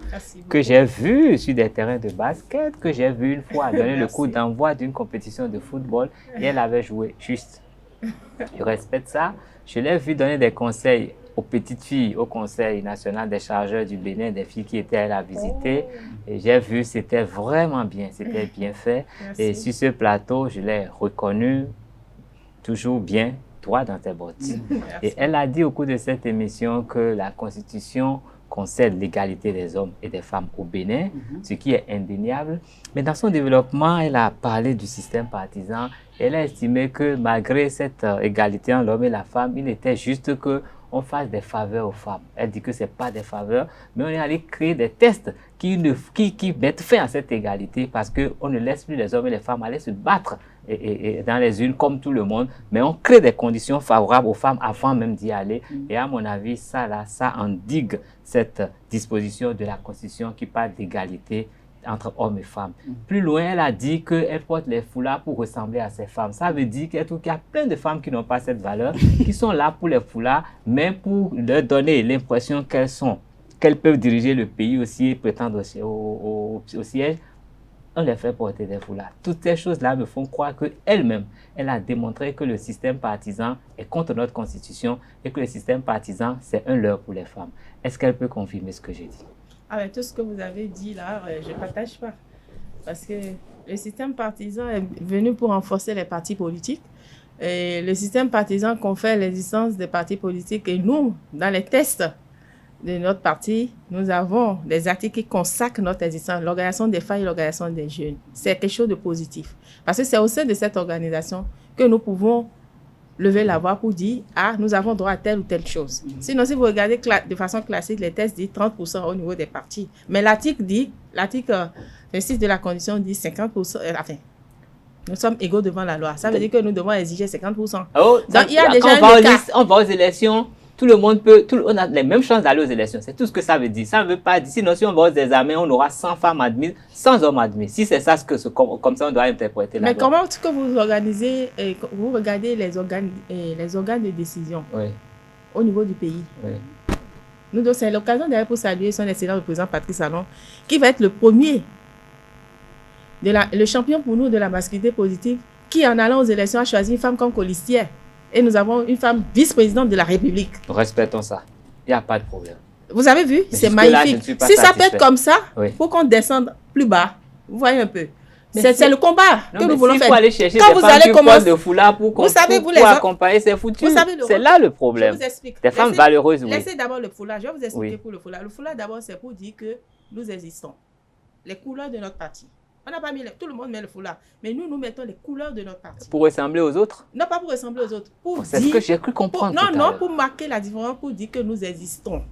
que j'ai vue sur des terrains de basket, que j'ai vu une fois donner le coup d'envoi d'une compétition de football et elle avait joué juste. Je respecte ça. Je l'ai vu donner des conseils aux petites filles au Conseil national des chargeurs du Bénin, des filles qui étaient à la visiter. Et j'ai vu, c'était vraiment bien, c'était bien fait. Merci. Et sur ce plateau, je l'ai reconnu toujours bien, droit dans tes bottes. Et elle a dit au cours de cette émission que la Constitution concède l'égalité des hommes et des femmes au Bénin, ce qui est indéniable. Mais dans son développement, elle a parlé du système partisan. Elle a estimé que malgré cette égalité entre l'homme et la femme, il était juste qu'on fasse des faveurs aux femmes. Elle dit que ce n'est pas des faveurs, mais on est allé créer des tests qui mettent fin à cette égalité parce qu'on ne laisse plus les hommes et les femmes aller se battre et dans les unes comme tout le monde, mais on crée des conditions favorables aux femmes avant même d'y aller. Et à mon avis, ça endigue cette disposition de la Constitution qui parle d'égalité entre hommes et femmes. Plus loin, elle a dit qu'elle porte les foulards pour ressembler à ces femmes. Ça veut dire qu'il y a plein de femmes qui n'ont pas cette valeur, qui sont là pour les foulards, mais pour leur donner l'impression qu'elles peuvent diriger le pays aussi et prétendre au siège, on les fait porter des foulards. Toutes ces choses-là me font croire qu'elle-même, elle a démontré que le système partisan est contre notre Constitution et que le système partisan, c'est un leurre pour les femmes. Est-ce qu'elle peut confirmer ce que j'ai dit? Avec tout ce que vous avez dit là, je ne partage pas. Parce que le système partisan est venu pour renforcer les partis politiques. Et le système partisan confère l'existence des partis politiques. Et nous, dans les tests de notre parti, nous avons des articles qui consacrent notre existence, l'organisation des femmes et l'organisation des jeunes. C'est quelque chose de positif. Parce que c'est au sein de cette organisation que nous pouvons lever la voix pour dire « Ah, nous avons droit à telle ou telle chose. Sinon, si vous regardez de façon classique, les tests disent 30% au niveau des partis. Mais l'article 26 de la Constitution dit 50%, enfin, nous sommes égaux devant la loi. Ça veut dire que nous devons exiger 50%. Oh, donc, il y a déjà on va aux élections, tout le monde on a les mêmes chances d'aller aux élections. C'est tout ce que ça veut dire. Ça ne veut pas dire, sinon si on va aux examens, on aura 100 femmes admises, 100 hommes admis. Si c'est ça, comme ça on doit interpréter la loi. Mais comment est-ce que vous organisez, vous regardez les organes de décision au niveau du pays? Nous, donc, c'est l'occasion d'ailleurs pour saluer son excellent président Patrice Talon, qui va être le premier, le champion pour nous de la masculinité positive, qui en allant aux élections a choisi une femme comme colistière. Et nous avons une femme vice-présidente de la République. Respectons ça. Il n'y a pas de problème. Vous avez vu? C'est magnifique. Si ça peut être comme ça, pour qu'on descende plus bas, vous voyez un peu. C'est le combat que nous voulons faire. Aller chercher quand des vous allez commencer de foulard pour accompagner, c'est foutu. C'est là le problème. Je vous explique. Des femmes valeureuses, oui. Laissez d'abord le foulard. Je vais vous expliquer pour le foulard. Le foulard, d'abord, c'est pour dire que nous existons. Les couleurs de notre parti. On n'a pas mis tout le monde met le foulard, mais nous mettons les couleurs de notre parti. Pour ressembler aux autres? Non, pas pour ressembler aux autres. C'est ce que j'ai cru comprendre. Pour marquer la différence, pour dire que nous existons.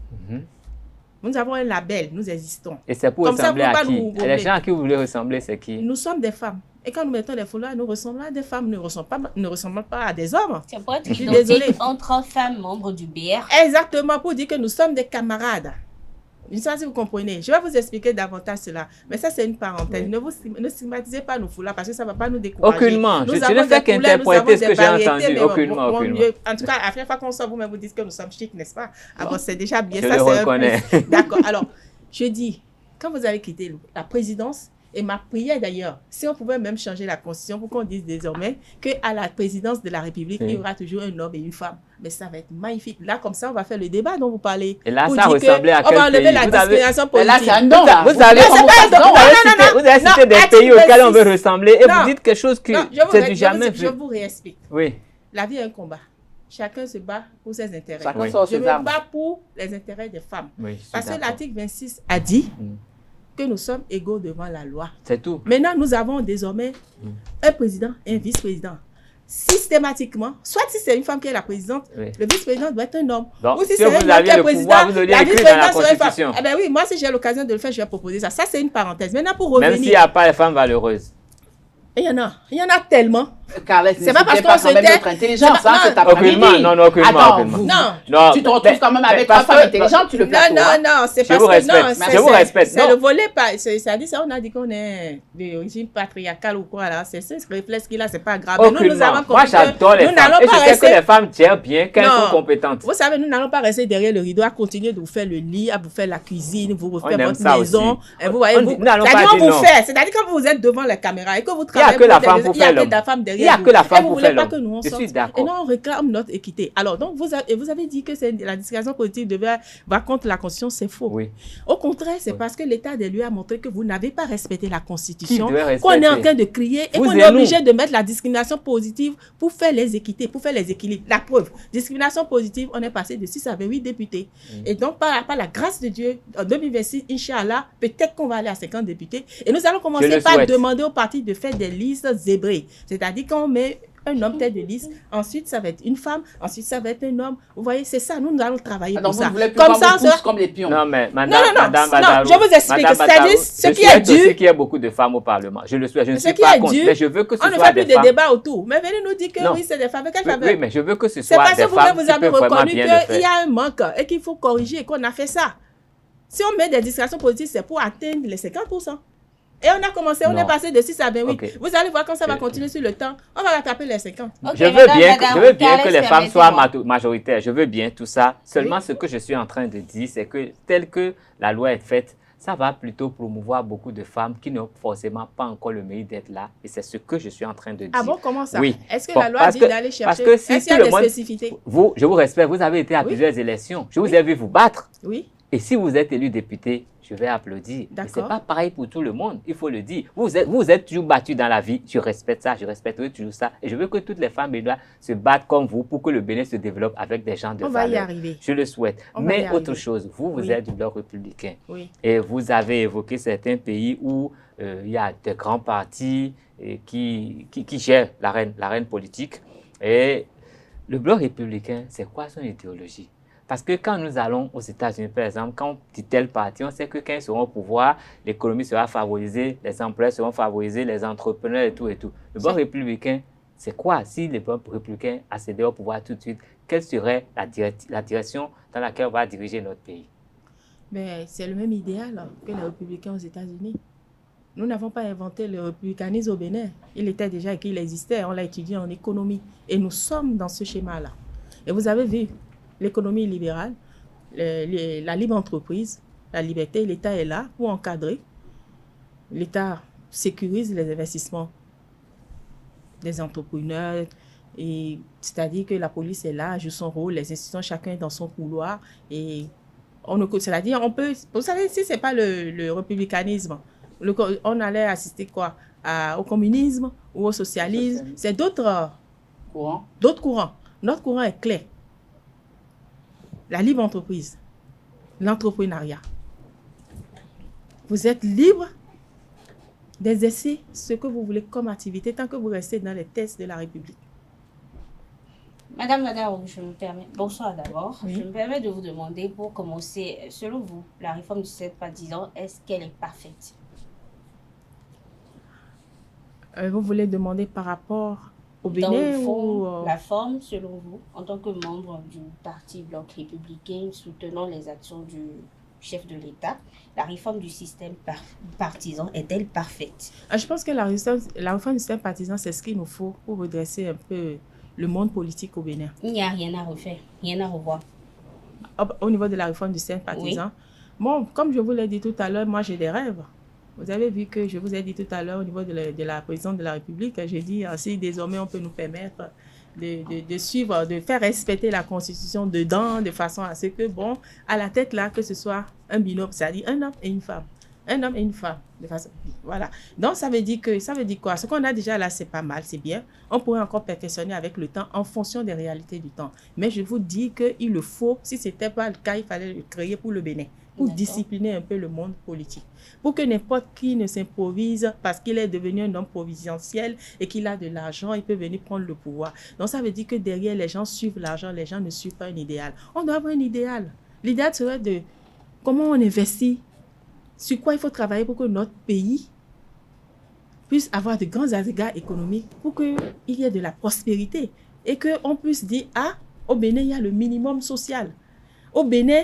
Nous avons un label, nous existons. Et c'est pour ressembler à qui? Les gens à qui vous voulez ressembler, c'est qui? Nous sommes des femmes. Et quand nous mettons les foulards, nous ressemblons à des femmes, nous ne ressemblons pas à des hommes. C'est pour être désolée. Entre femmes membres du BR. Exactement, pour dire que nous sommes des camarades. Je ne sais pas si vous comprenez. Je vais vous expliquer davantage cela. Mais ça, c'est une parenthèse. Ne stigmatisez pas nos foulards parce que ça ne va pas nous décourager. Aucunement. Je ne fais qu'interpréter ce que j'ai entendu. Aucunement. En tout cas, à chaque fois qu'on sort, vous-même vous dites que nous sommes chics, n'est-ce pas? Alors, c'est déjà bien. Je le reconnais. D'accord. Alors, je dis, quand vous allez quitter la présidence, et ma prière d'ailleurs, si on pouvait même changer la constitution pour qu'on dise désormais qu'à la présidence de la République, il y aura toujours un homme et une femme. Mais ça va être magnifique. Là, comme ça, on va faire le débat dont vous parlez. Et là, ça ressemblait à quel pays? On va enlever la discrimination politique. Là, c'est un don. Vous avez cité des pays auxquels on veut ressembler et vous dites quelque chose que c'est du jamais vu. Je vous réexplique. Oui. La vie est un combat. Chacun se bat pour ses intérêts. Je me bats pour les intérêts des femmes. Parce que l'article 26 a dit que nous sommes égaux devant la loi. C'est tout. Maintenant, nous avons désormais un président et un vice-président. Systématiquement, soit si c'est une femme qui est la présidente, le vice-président doit être un homme. Donc, ou si c'est un homme qui est le président, la vice-présidente serait une femme. Eh bien oui, moi si j'ai l'occasion de le faire, je vais proposer ça. Ça, c'est une parenthèse. Maintenant, pour revenir... Même s'il n'y a pas les femmes valeureuses. Il y en a tellement. C'est pas parce qu'on se tait. Notre intelligence, c'est après-midi. Non, aucunement. Non, tu te retrouves quand même avec trois femmes intelligentes, tu le plateau. Non, c'est parce que je vous respecte. C'est le volet, c'est-à-dire ça, on a dit qu'on est d'origine patriarcale ou quoi là. C'est ce réflexe qu'il a, c'est pas grave. Nous avons compris. Moi, j'adore les femmes. Et je sais que les femmes gèrent bien, qu'elles sont compétentes. Vous savez, nous n'allons pas rester derrière le rideau à continuer de vous faire le lit, à vous faire la cuisine, vous refaire votre maison. Vous voyez, c'est-à-dire qu'on vous fait. C'est-à-dire quand vous êtes devant la caméra et que vous travaillez, il n'y a que la femme pour faire l'homme. Il n'y a que la femme pour faire l'homme. Je suis d'accord. Et non, on réclame notre équité. Alors, donc, vous avez dit que la discrimination politique va contre la Constitution, c'est faux. Oui. Au contraire, c'est parce que l'État des lieux a montré que vous n'avez pas respecté la Constitution, qu'on est en train de crier et qu'on est obligé de mettre la discrimination positive pour faire les équités, pour faire les équilibres. La preuve, discrimination positive, on est passé de 6 à 28 députés. Et donc, par la grâce de Dieu, en 2026, Inch'Allah, peut-être qu'on va aller à 50 députés. Et nous allons commencer par demander aux partis de faire des listes zébrées. C'est-à-dire qu'on met un homme tête de liste, ensuite ça va être une femme, ensuite ça va être un homme. Vous voyez, c'est ça, nous allons travailler pour ça. Comme ça, comme les pions. Non, mais madame, je vous explique. C'est-à-dire, ce qui est dû... Je sais qu'il y a beaucoup de femmes au Parlement. Je le souhaite, je ne suis pas contre, mais je veux que ce soit des femmes. On ne fait plus de débat autour. Mais venez nous dire que oui, c'est des femmes. Oui, mais je veux que ce soit des femmes. C'est parce que vous avez reconnu qu'il y a un manque et qu'il faut corriger et qu'on a fait ça. Si on met des discriminations positives, c'est pour atteindre les 50%. Et on a commencé, on est passé de 6 à 28. Okay. Vous allez voir quand ça va continuer sur le temps, on va rattraper les 50. Okay, je veux bien que les femmes soient majoritaires. Je veux bien tout ça. Seulement, ce que je suis en train de dire, c'est que tel que la loi est faite, ça va plutôt promouvoir beaucoup de femmes qui n'ont forcément pas encore le mérite d'être là. Et c'est ce que je suis en train de dire. Ah bon, comment ça? Oui. Est-ce que la loi dit d'aller chercher? Parce que si est-ce qu'il y a des spécificités? Je vous respecte, vous avez été à plusieurs élections. Je vous ai vu vous battre. Oui. Et si vous êtes élu député, je vais applaudir. Mais ce n'est pas pareil pour tout le monde, il faut le dire. Vous êtes toujours battu dans la vie, je respecte ça, je respecterai toujours ça. Et je veux que toutes les femmes doivent se battre comme vous pour que le Bénin se développe avec des gens de valeur. On va y arriver. Je le souhaite. Mais autre chose, vous êtes du bloc républicain. Oui. Et vous avez évoqué certains pays où il y a des grands partis qui gèrent l'arène politique. Et le bloc républicain, c'est quoi son idéologie? Parce que quand nous allons aux États-Unis, par exemple, quand on dit tel parti, on sait que quand ils seront au pouvoir, l'économie sera favorisée, les emplois seront favorisés, les entrepreneurs et tout et tout. Le bloc républicain, c'est quoi? Si le bloc républicain accédait au pouvoir tout de suite, quelle serait la direction dans laquelle on va diriger notre pays? Mais c'est le même idéal que les républicains aux États-Unis. Nous n'avons pas inventé le républicanisme au Bénin. Il était déjà et qu'il existait. On l'a étudié en économie. Et nous sommes dans ce schéma-là. Et vous avez vu, l'économie libérale, la libre entreprise, la liberté, l'État est là pour encadrer. L'État sécurise les investissements des entrepreneurs, c'est-à-dire que la police est là, joue son rôle, les institutions, chacun est dans son couloir. Et c'est-à-dire, on peut, vous savez, si ce n'est pas le républicanisme, on allait assister quoi? Au communisme ou au socialisme. C'est d'autres courants. Notre courant est clair. La libre entreprise, l'entrepreneuriat. Vous êtes libre d'exercer ce que vous voulez comme activité tant que vous restez dans les tests de la République. Madame Badarou, je me permets, bonsoir d'abord. Oui. Je me permets de vous demander, pour commencer, selon vous, la réforme du 7 par 10 ans, est-ce qu'elle est parfaite? Vous voulez demander par rapport au Dans Bénin le fond, ou la forme, selon vous, en tant que membre du parti Bloc républicain soutenant les actions du chef de l'État, la réforme du système partisan est-elle parfaite? Je pense que la réforme du système partisan, c'est ce qu'il nous faut pour redresser un peu le monde politique au Bénin. Il n'y a rien à refaire, rien à revoir. Au niveau de la réforme du système partisan, bon, comme je vous l'ai dit tout à l'heure, moi j'ai des rêves. Vous avez vu que je vous ai dit tout à l'heure au niveau de la présidente de la République, j'ai dit si désormais on peut nous permettre de suivre, de faire respecter la Constitution dedans, de façon à ce que, bon, à la tête là, que ce soit un binôme, c'est-à-dire un homme et une femme. Un homme et une femme. De façon, voilà. Donc, ça veut dire quoi? Ce qu'on a déjà là, c'est pas mal, c'est bien. On pourrait encore perfectionner avec le temps en fonction des réalités du temps. Mais je vous dis qu'il le faut, si ce n'était pas le cas, il fallait le créer pour le Bénin, pour discipliner un peu le monde politique. Pour que n'importe qui ne s'improvise parce qu'il est devenu un homme providentiel et qu'il a de l'argent, il peut venir prendre le pouvoir. Donc, ça veut dire que derrière, les gens suivent l'argent, les gens ne suivent pas un idéal. On doit avoir un idéal. L'idéal serait de comment on investit, sur quoi il faut travailler pour que notre pays puisse avoir de grands agrégats économiques, pour qu'il y ait de la prospérité et qu'on puisse dire, au Bénin, il y a le minimum social. Au Bénin,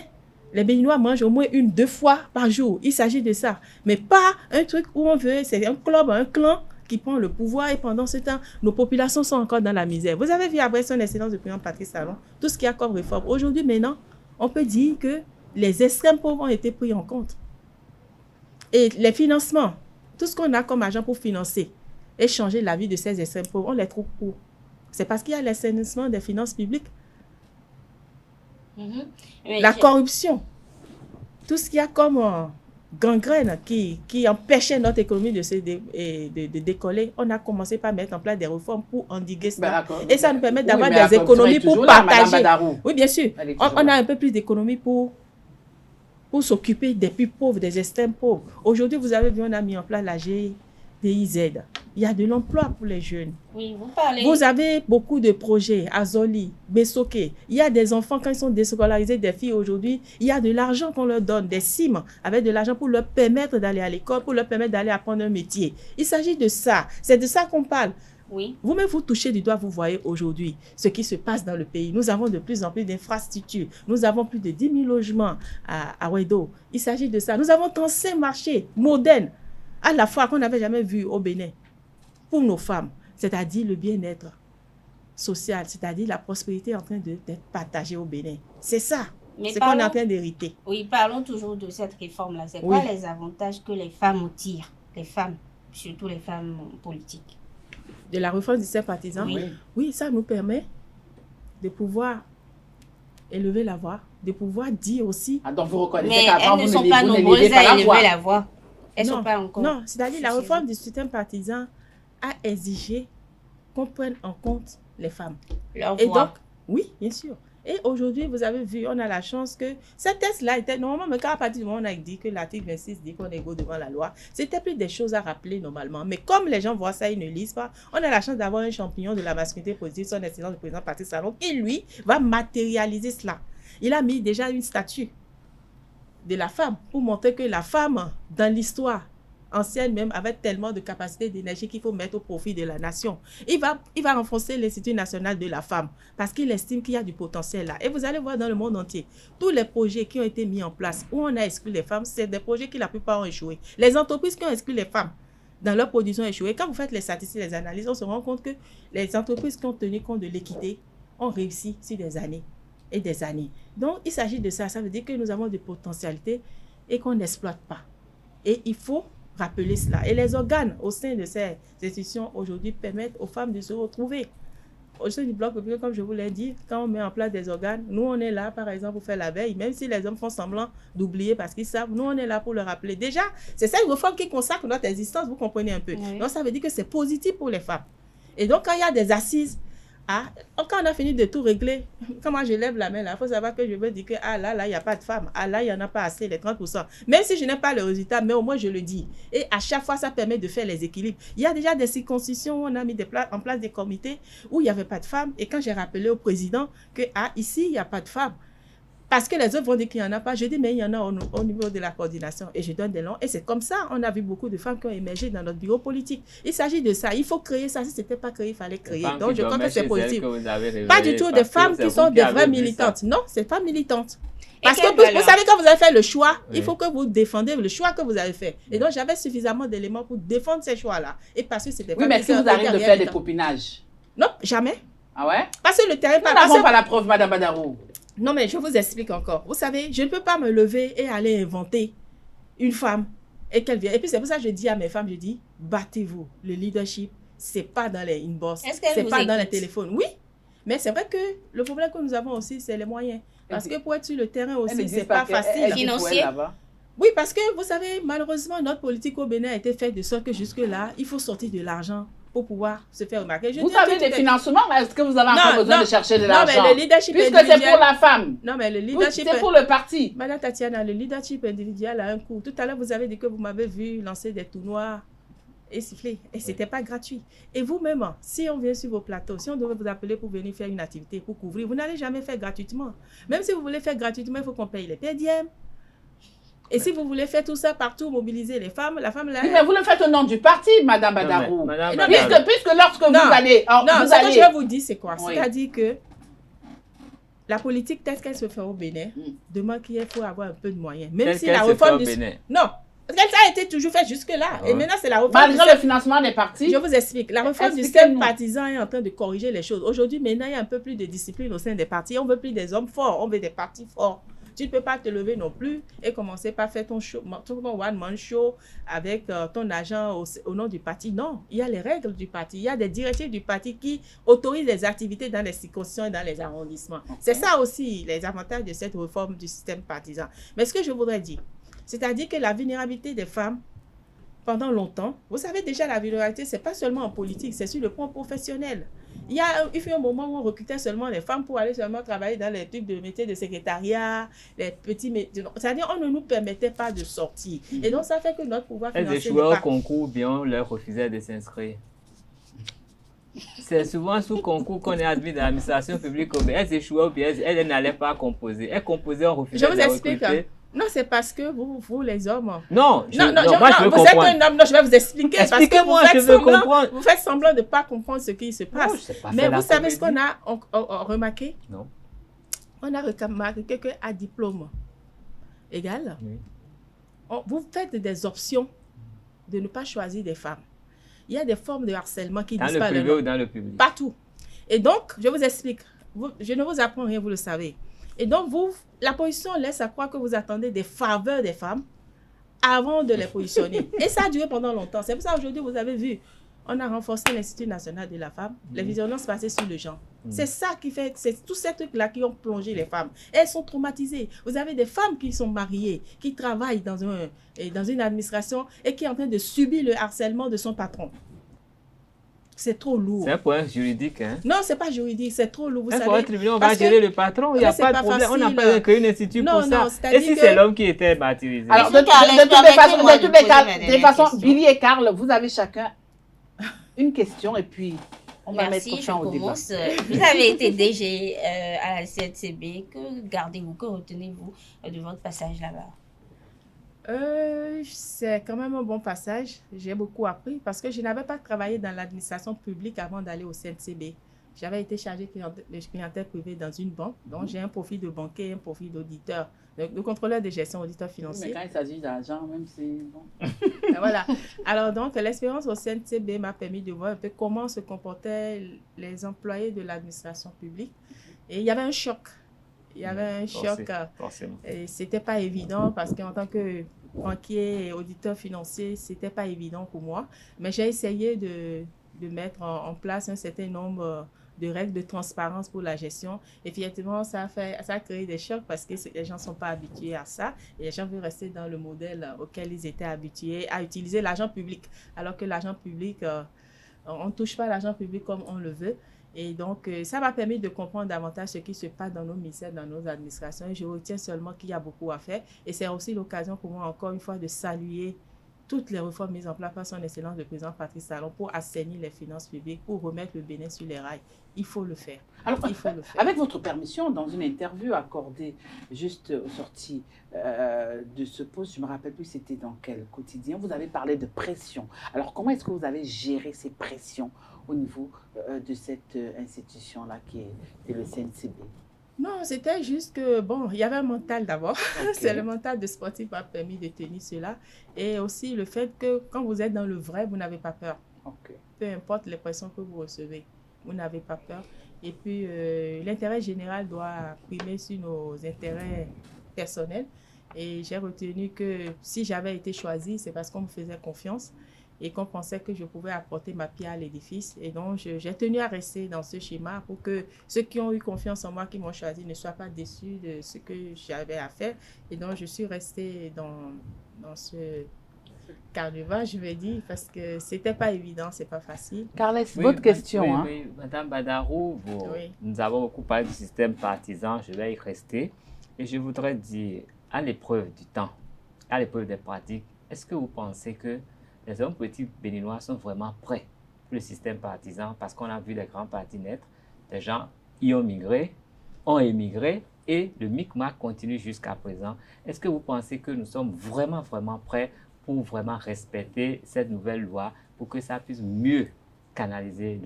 les Béninois mangent au moins 1-2 fois par jour. Il s'agit de ça. Mais pas un truc où on veut, c'est un club, un clan qui prend le pouvoir et pendant ce temps, nos populations sont encore dans la misère. Vous avez vu après son excellence de président Patrice Talon, tout ce qu'il y a comme réforme. Aujourd'hui, maintenant, on peut dire que les extrêmes pauvres ont été pris en compte. Et les financements, tout ce qu'on a comme argent pour financer et changer la vie de ces extrêmes pauvres, on les trouve où? C'est parce qu'il y a l'assainissement des finances publiques. La corruption, tout ce qu'il y a comme gangrène qui empêchait notre économie de décoller, on a commencé par mettre en place des réformes pour endiguer ça. Et ça nous permet d'avoir des économies pour partager. Oui, bien sûr. On a un peu plus d'économies pour s'occuper des plus pauvres, des extrêmes pauvres. Aujourd'hui, vous avez vu, on a mis en place la GDIZ. Il y a de l'emploi pour les jeunes. Oui, vous parlez. Vous avez beaucoup de projets, Azoli, Bessoké. Il y a des enfants, quand ils sont déscolarisés, des filles aujourd'hui, il y a de l'argent qu'on leur donne, des cimes, avec de l'argent pour leur permettre d'aller à l'école, pour leur permettre d'aller apprendre un métier. Il s'agit de ça. C'est de ça qu'on parle. Oui. Vous-même, vous touchez du doigt, vous voyez aujourd'hui ce qui se passe dans le pays. Nous avons de plus en plus d'infrastructures. Nous avons plus de 10 000 logements à Ouedo. Il s'agit de ça. Nous avons 35 marchés modernes, à la fois qu'on n'avait jamais vu au Bénin, pour nos femmes. C'est-à-dire le bien-être social, c'est-à-dire la prospérité en train d'être partagée au Bénin. C'est ça. C'est qu'on est en train d'hériter. Oui, parlons toujours de cette réforme-là. C'est quoi les avantages que les femmes en tirent? Les femmes, surtout les femmes politiques. De la réforme du système partisan, oui, ça nous permet de pouvoir élever la voix, de pouvoir dire aussi. Donc vous reconnaissez mais qu'avant elles ne sont pas nombreuses à élever la voix. Elles ne sont pas encore. Non, c'est-à-dire la réforme du système partisan a exigé qu'on prenne en compte les femmes. Leur et voix. Donc, oui, bien sûr. Et aujourd'hui, vous avez vu, on a la chance que cette texte-là était normalement, mais quand à partir du moment où on a dit que l'article 26 dit qu'on est égaux devant la loi, c'était plus des choses à rappeler normalement. Mais comme les gens voient ça, ils ne lisent pas, on a la chance d'avoir un champignon de la masculinité positive, son excellence, le président Patrice Talon, qui lui va matérialiser cela. Il a mis déjà une statue de la femme pour montrer que la femme, dans l'histoire ancienne même, avait tellement de capacité d'énergie qu'il faut mettre au profit de la nation. Il va renforcer l'Institut national de la femme parce qu'il estime qu'il y a du potentiel là. Et vous allez voir dans le monde entier, tous les projets qui ont été mis en place où on a exclu les femmes, c'est des projets qui la plupart ont échoué. Les entreprises qui ont exclu les femmes dans leur production échouée, quand vous faites les statistiques, les analyses, on se rend compte que les entreprises qui ont tenu compte de l'équité ont réussi sur des années et des années. Donc, il s'agit de ça. Ça veut dire que nous avons des potentialités et qu'on n'exploite pas. Et il faut rappeler cela. Et les organes au sein de ces institutions aujourd'hui permettent aux femmes de se retrouver. Au sein du bloc populaire, comme je vous l'ai dit, quand on met en place des organes, nous on est là par exemple pour faire la veille, même si les hommes font semblant d'oublier parce qu'ils savent, nous on est là pour le rappeler. Déjà, c'est cette réforme qui consacre notre existence, vous comprenez un peu. Oui. Donc ça veut dire que c'est positif pour les femmes. Et donc quand il y a des assises, quand on a fini de tout régler, quand moi je lève la main là, il faut savoir que je veux dire que là, il n'y a pas de femmes. Là, il n'y en a pas assez, les 30%. Même si je n'ai pas le résultat, mais au moins je le dis. Et à chaque fois, ça permet de faire les équilibres. Il y a déjà des circonscriptions où on a mis en place des comités où il n'y avait pas de femmes. Et quand j'ai rappelé au président que ici, il n'y a pas de femmes, parce que les autres vont dire qu'il n'y en a pas. Je dis, mais il y en a au niveau de la coordination. Et je donne des noms. Et c'est comme ça, on a vu beaucoup de femmes qui ont émergé dans notre bureau politique. Il s'agit de ça. Il faut créer ça. Si ce n'était pas créé, il fallait créer. Donc, je crois que c'est positif. Pas du tout des femmes qui sont des vraies militantes. Non, ce n'est pas militante. Parce que vous savez, quand vous avez fait le choix, il faut que vous défendez le choix que vous avez fait. Et donc, j'avais suffisamment d'éléments pour défendre ces choix-là. Et parce que c'était pas... Oui, mais est-ce que vous arrivez de faire des copinages? Non, jamais. Ah ouais? Parce que le terrain... Nous n'avons pas la preuve, Madame Badarou. Non, mais je vous explique encore. Vous savez, je ne peux pas me lever et aller inventer une femme et qu'elle vienne. Et puis, c'est pour ça que je dis à mes femmes, je dis, battez-vous. Le leadership, c'est pas dans les inbox, c'est pas dans les téléphones. Oui, mais c'est vrai que le problème que nous avons aussi, c'est les moyens. Parce que pour être sur le terrain aussi, c'est pas facile. Financier. Oui, parce que vous savez, malheureusement, notre politique au Bénin a été faite de sorte que jusque-là, il faut sortir de l'argent pour pouvoir se faire remarquer. Vous avez des financements, est-ce que vous avez encore besoin de chercher de l'argent? Non, mais le leadership puisque c'est pour la femme. Non, mais le leadership... C'est pour le parti. Madame Tatiana, le leadership individuel a un coût. Tout à l'heure, vous avez dit que vous m'avez vu lancer des tournois et siffler. Et ce n'était pas gratuit. Et vous-même, si on vient sur vos plateaux, si on devait vous appeler pour venir faire une activité, pour couvrir, vous n'allez jamais faire gratuitement. Même si vous voulez faire gratuitement, il faut qu'on paye les PDM. Et si vous voulez faire tout ça partout, mobiliser les femmes, la femme là... Oui, mais vous le faites au nom du parti, Madame Badarou. Puisque lorsque vous allez... Non, ce que je vais vous dire, c'est quoi? Oui. C'est-à-dire que la politique telle qu'elle se fait au Bénin demande qu'il faut avoir un peu de moyens. Même si la réforme du... Non, parce qu'elle a été toujours faite jusque-là. Et maintenant, c'est la réforme... Malgré le financement des partis. Je vous explique. La réforme du système partisan est en train de corriger les choses. Aujourd'hui, maintenant, il y a un peu plus de discipline au sein des partis. On ne veut plus des hommes forts, on veut des partis forts. Tu ne peux pas te lever non plus et commencer par faire ton one-man show avec ton agent au nom du parti. Non, il y a les règles du parti. Il y a des directives du parti qui autorisent les activités dans les circonscriptions et dans les arrondissements. Okay. C'est ça aussi les avantages de cette réforme du système partisan. Mais ce que je voudrais dire, c'est-à-dire que la vulnérabilité des femmes, pendant longtemps, vous savez déjà la vulnérabilité, ce n'est pas seulement en politique, c'est sur le plan professionnel. Il fut un moment où on recrutait seulement les femmes pour aller seulement travailler dans les trucs de métiers de secrétariat, les petits métiers. C'est-à-dire on ne nous permettait pas de sortir. Et donc, ça fait que notre pouvoir financier... Elles échouaient au concours, bien on leur refusait de s'inscrire. C'est souvent sous concours qu'on est admis dans l'administration publique. Elles échouaient ou bien elles n'allaient pas composer. Elles composaient, on refusait de les recruter. Je vous explique. Non, c'est parce que vous les hommes... moi je veux comprendre. Vous êtes un homme, non, je vais vous expliquer. Expliquez-moi, je veux comprendre. Vous faites semblant de ne pas comprendre ce qui se passe. Mais vous savez ce qu'on a remarqué? Non. On a remarqué qu'à diplôme égal, vous faites des options de ne pas choisir des femmes. Il y a des formes de harcèlement qui disparaissent. Dans le privé ou dans le public? Partout. Et donc, je vous explique. Je ne vous apprends rien, vous le savez. Et donc, la position laisse à croire que vous attendez des faveurs des femmes avant de les positionner. Et ça a duré pendant longtemps. C'est pour ça qu'aujourd'hui, vous avez vu, on a renforcé l'Institut national de la femme, les violences basées sur le genre. C'est ça qui fait, c'est tous ces trucs-là qui ont plongé les femmes. Elles sont traumatisées. Vous avez des femmes qui sont mariées, qui travaillent dans une administration et qui sont en train de subir le harcèlement de son patron. c'est trop lourd. C'est un point juridique. Hein? Non, c'est pas juridique, c'est trop lourd. Vous savez, pour un tribunal, on va gérer le patron, il n'y a pas de problème. On n'a pas créé un institut pour ça. Et si c'est l'homme qui était martyrisé? Alors, de toute façon, Billy et Karl, vous avez chacun une question et puis on va mettre fin au débat. Vous avez été DG à la CNCB. Que gardez-vous, que retenez-vous de votre passage là-bas? C'est quand même un bon passage. J'ai beaucoup appris parce que je n'avais pas travaillé dans l'administration publique avant d'aller au CNCB. J'avais été chargée de clientèle privée dans une banque. Donc, j'ai un profil de banquier, un profil d'auditeur, de contrôleur de gestion, auditeur financier. Mais quand il s'agit d'argent, même c'est bon. Voilà. Alors, donc, l'expérience au CNCB m'a permis de voir un peu comment se comportaient les employés de l'administration publique. Et il y avait un choc. Il y avait un choc. Forcément. Et c'était pas évident parce qu'en tant que banquier et auditeur financier, c'était pas évident pour moi. Mais j'ai essayé de mettre en place un certain nombre de règles de transparence pour la gestion. Et effectivement, ça a créé des chocs parce que les gens ne sont pas habitués à ça. Et les gens veulent rester dans le modèle auquel ils étaient habitués à utiliser l'argent public. Alors que l'argent public, on ne touche pas l'argent public comme on le veut. Et donc, ça m'a permis de comprendre davantage ce qui se passe dans nos ministères, dans nos administrations. Et je retiens seulement qu'il y a beaucoup à faire. Et c'est aussi l'occasion pour moi, encore une fois, de saluer toutes les réformes mises en place par son Excellence le président Patrice Talon pour assainir les finances publiques, pour remettre le Bénin sur les rails. Il faut le faire. Alors, avec votre permission, dans une interview accordée juste au sorti de ce poste, je ne me rappelle plus c'était dans quel quotidien, vous avez parlé de pression. Alors, comment est-ce que vous avez géré ces pressions au niveau de cette institution-là qui est le CNCB? Non, c'était juste que, bon, il y avait un mental d'abord. Okay. C'est le mental de sportif qui m'a permis de tenir cela. Et aussi le fait que quand vous êtes dans le vrai, vous n'avez pas peur. Okay. Peu importe les pressions que vous recevez, vous n'avez pas peur. Et puis, l'intérêt général doit primer sur nos intérêts personnels. Et j'ai retenu que si j'avais été choisie, c'est parce qu'on me faisait confiance et qu'on pensait que je pouvais apporter ma pierre à l'édifice. Et donc, j'ai tenu à rester dans ce schéma pour que ceux qui ont eu confiance en moi, qui m'ont choisi, ne soient pas déçus de ce que j'avais à faire. Et donc, je suis restée dans ce carnaval, je vais dire, parce que c'était pas évident, c'est pas facile. Carles, votre question. Oui, hein? oui. Madame Badarou, nous avons beaucoup parlé du système partisan, je vais y rester. Et je voudrais dire, à l'épreuve du temps, à l'épreuve des pratiques, est-ce que vous pensez que les hommes politiques béninois sont vraiment prêts pour le système partisan? Parce qu'on a vu les grands partis naître, des gens y ont migré, ont émigré et le micmac continue jusqu'à présent. Est-ce que vous pensez que nous sommes vraiment prêts pour vraiment respecter cette nouvelle loi pour que ça puisse mieux canaliser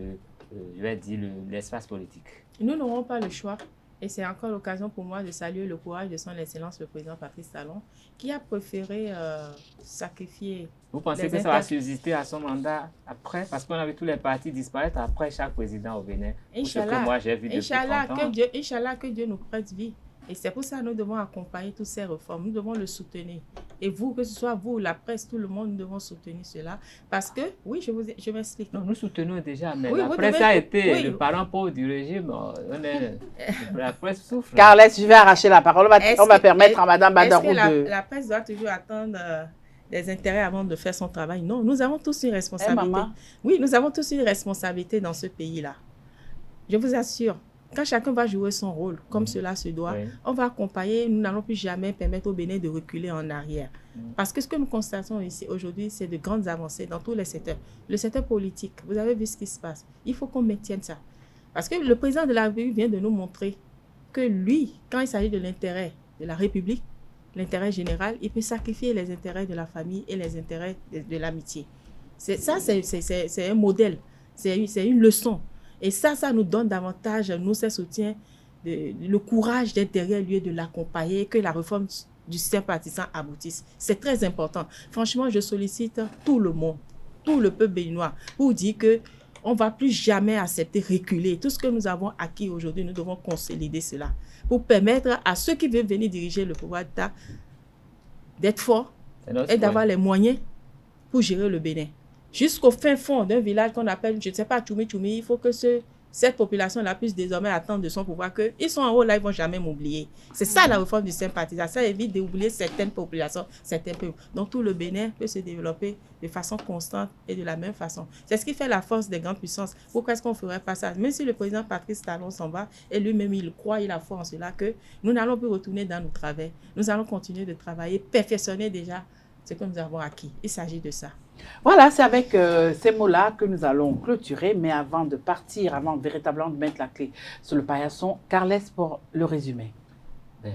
l'espace politique? Nous n'aurons pas le choix. Et c'est encore l'occasion pour moi de saluer le courage de son Excellence le président Patrice Talon, qui a préféré sacrifier. Vous pensez que ça va subsister à son mandat après? Parce qu'on a vu tous les partis disparaître après chaque président au Bénin. Inch'Allah, moi j'ai vu Inch'Allah, que Dieu nous prête vie. Et c'est pour ça que nous devons accompagner toutes ces réformes. Nous devons le soutenir. Et vous, que ce soit vous, la presse, tout le monde, nous devons soutenir cela. Parce que, oui, je m'explique. Non, nous soutenons déjà, mais la presse a été le parent pauvre du régime. La presse souffre. Carles, je vais arracher la parole. On va permettre à Mme Badarou de... La presse doit toujours attendre des intérêts avant de faire son travail? Non, nous avons tous une responsabilité. Oui, nous avons tous une responsabilité dans ce pays-là. Je vous assure. Quand chacun va jouer son rôle, comme cela se doit, on va accompagner, nous n'allons plus jamais permettre au Bénin de reculer en arrière. Parce que ce que nous constatons ici aujourd'hui, c'est de grandes avancées dans tous les secteurs. Le secteur politique, vous avez vu ce qui se passe. Il faut qu'on maintienne ça. Parce que le président de la République vient de nous montrer que lui, quand il s'agit de l'intérêt de la République, l'intérêt général, il peut sacrifier les intérêts de la famille et les intérêts de l'amitié. Ça, c'est un modèle, c'est une leçon. Et ça nous donne davantage, nous, ces soutiens, le courage d'être derrière lui et de l'accompagner, que la réforme du système partisan aboutisse. C'est très important. Franchement, je sollicite tout le monde, tout le peuple béninois, pour dire qu'on ne va plus jamais accepter reculer. Tout ce que nous avons acquis aujourd'hui, nous devons consolider cela pour permettre à ceux qui veulent venir diriger le pouvoir d'État d'être forts et d'avoir les moyens pour gérer le Bénin. Jusqu'au fin fond d'un village qu'on appelle, je ne sais pas, Tchoumi, il faut que ce cette population-là puisse désormais attendre de son pouvoir qu'ils sont en haut là, ils ne vont jamais m'oublier. C'est ça la réforme du système partisan. Ça évite d'oublier certaines populations, certains peuples. Donc tout le Bénin peut se développer de façon constante et de la même façon. C'est ce qui fait la force des grandes puissances. Pourquoi est-ce qu'on ne ferait pas ça? Même si le président Patrice Talon s'en va, et lui-même il croit, il a foi en cela, que nous n'allons plus retourner dans nos travers. Nous allons continuer de travailler, perfectionner déjà ce que nous avons acquis. Il s'agit de ça. Voilà, c'est avec ces mots-là que nous allons clôturer. Mais avant de partir, avant véritablement de mettre la clé sur le paillasson, Carles pour le résumé.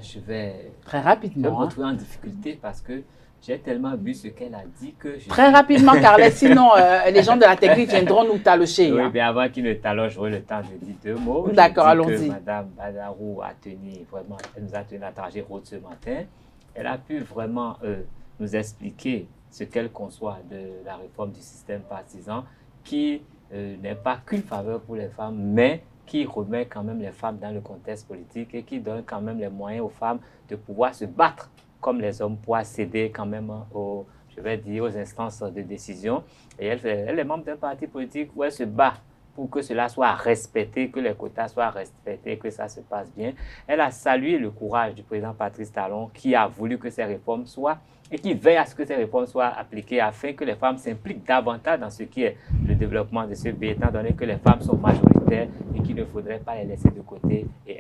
Je vais très rapidement. Je vais me retrouver en difficulté parce que j'ai tellement vu ce qu'elle a dit que... Très rapidement, Carles, sinon les gens de la technique viendront nous talocher. Oui, mais avant qu'ils ne talogent, j'aurai le temps de dire 2 mots. D'accord, allons-y. Madame Badarou a tenu vraiment, elle nous a tenu à trajet haute ce matin. Elle a pu vraiment nous expliquer ce qu'elle conçoit de la réforme du système partisan qui n'est pas qu'une faveur pour les femmes, mais qui remet quand même les femmes dans le contexte politique et qui donne quand même les moyens aux femmes de pouvoir se battre comme les hommes pour accéder quand même aux instances de décision. Et elle est membre d'un parti politique où elle se bat pour que cela soit respecté, que les quotas soient respectés, que ça se passe bien. Elle a salué le courage du président Patrice Talon qui a voulu que ces réformes soient et qui veille à ce que ces réformes soient appliquées afin que les femmes s'impliquent davantage dans ce qui est le développement de ce pays, étant donné que les femmes sont majoritaires et qu'il ne faudrait pas les laisser de côté. Et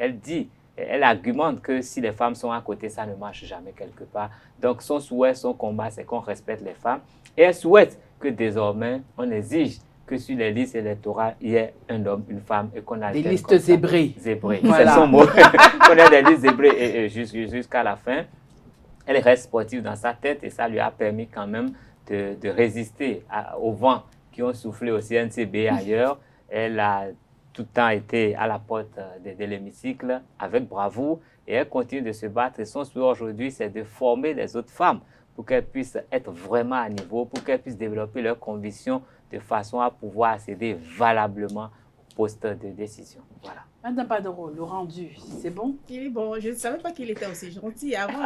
elle argumente que si les femmes sont à côté, ça ne marche jamais quelque part. Donc son souhait, son combat, c'est qu'on respecte les femmes. Et elle souhaite que désormais, on exige que sur les listes électorales, il y ait un homme, une femme et qu'on a des listes zébrées. Voilà. C'est son mot. Qu'on ait des listes zébrées et jusqu'à la fin. Elle reste sportive dans sa tête et ça lui a permis quand même de résister aux vents qui ont soufflé au CNCB ailleurs. Elle a tout le temps été à la porte de l'hémicycle avec bravoure et elle continue de se battre. Et son souhait aujourd'hui, c'est de former les autres femmes pour qu'elles puissent être vraiment à niveau, pour qu'elles puissent développer leurs convictions de façon à pouvoir accéder valablement au poste de décision. Voilà. Madame Badarou, le rendu, c'est bon? Il est bon. Je ne savais pas qu'il était aussi gentil avant.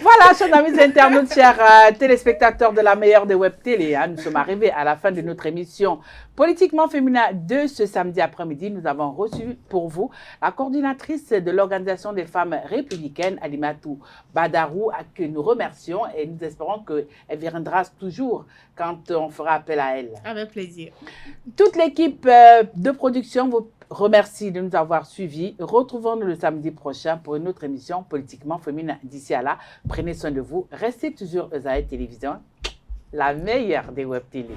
Voilà, chers amis internautes, chers téléspectateurs de la meilleure des web télé, nous sommes arrivés à la fin de notre émission Politiquement Féminin de ce samedi après-midi. Nous avons reçu pour vous la coordinatrice de l'Organisation des femmes républicaines, Alimatou Badarou, que nous remercions et nous espérons qu'elle viendra toujours quand on fera appel à elle. Avec plaisir. Toute l'équipe de production vous remercie de nous avoir suivis. Retrouvons-nous le samedi prochain pour une autre émission Politiquement Féminin. D'ici à là, prenez soin de vous. Restez toujours Osaïe Télévision, la meilleure des web télé.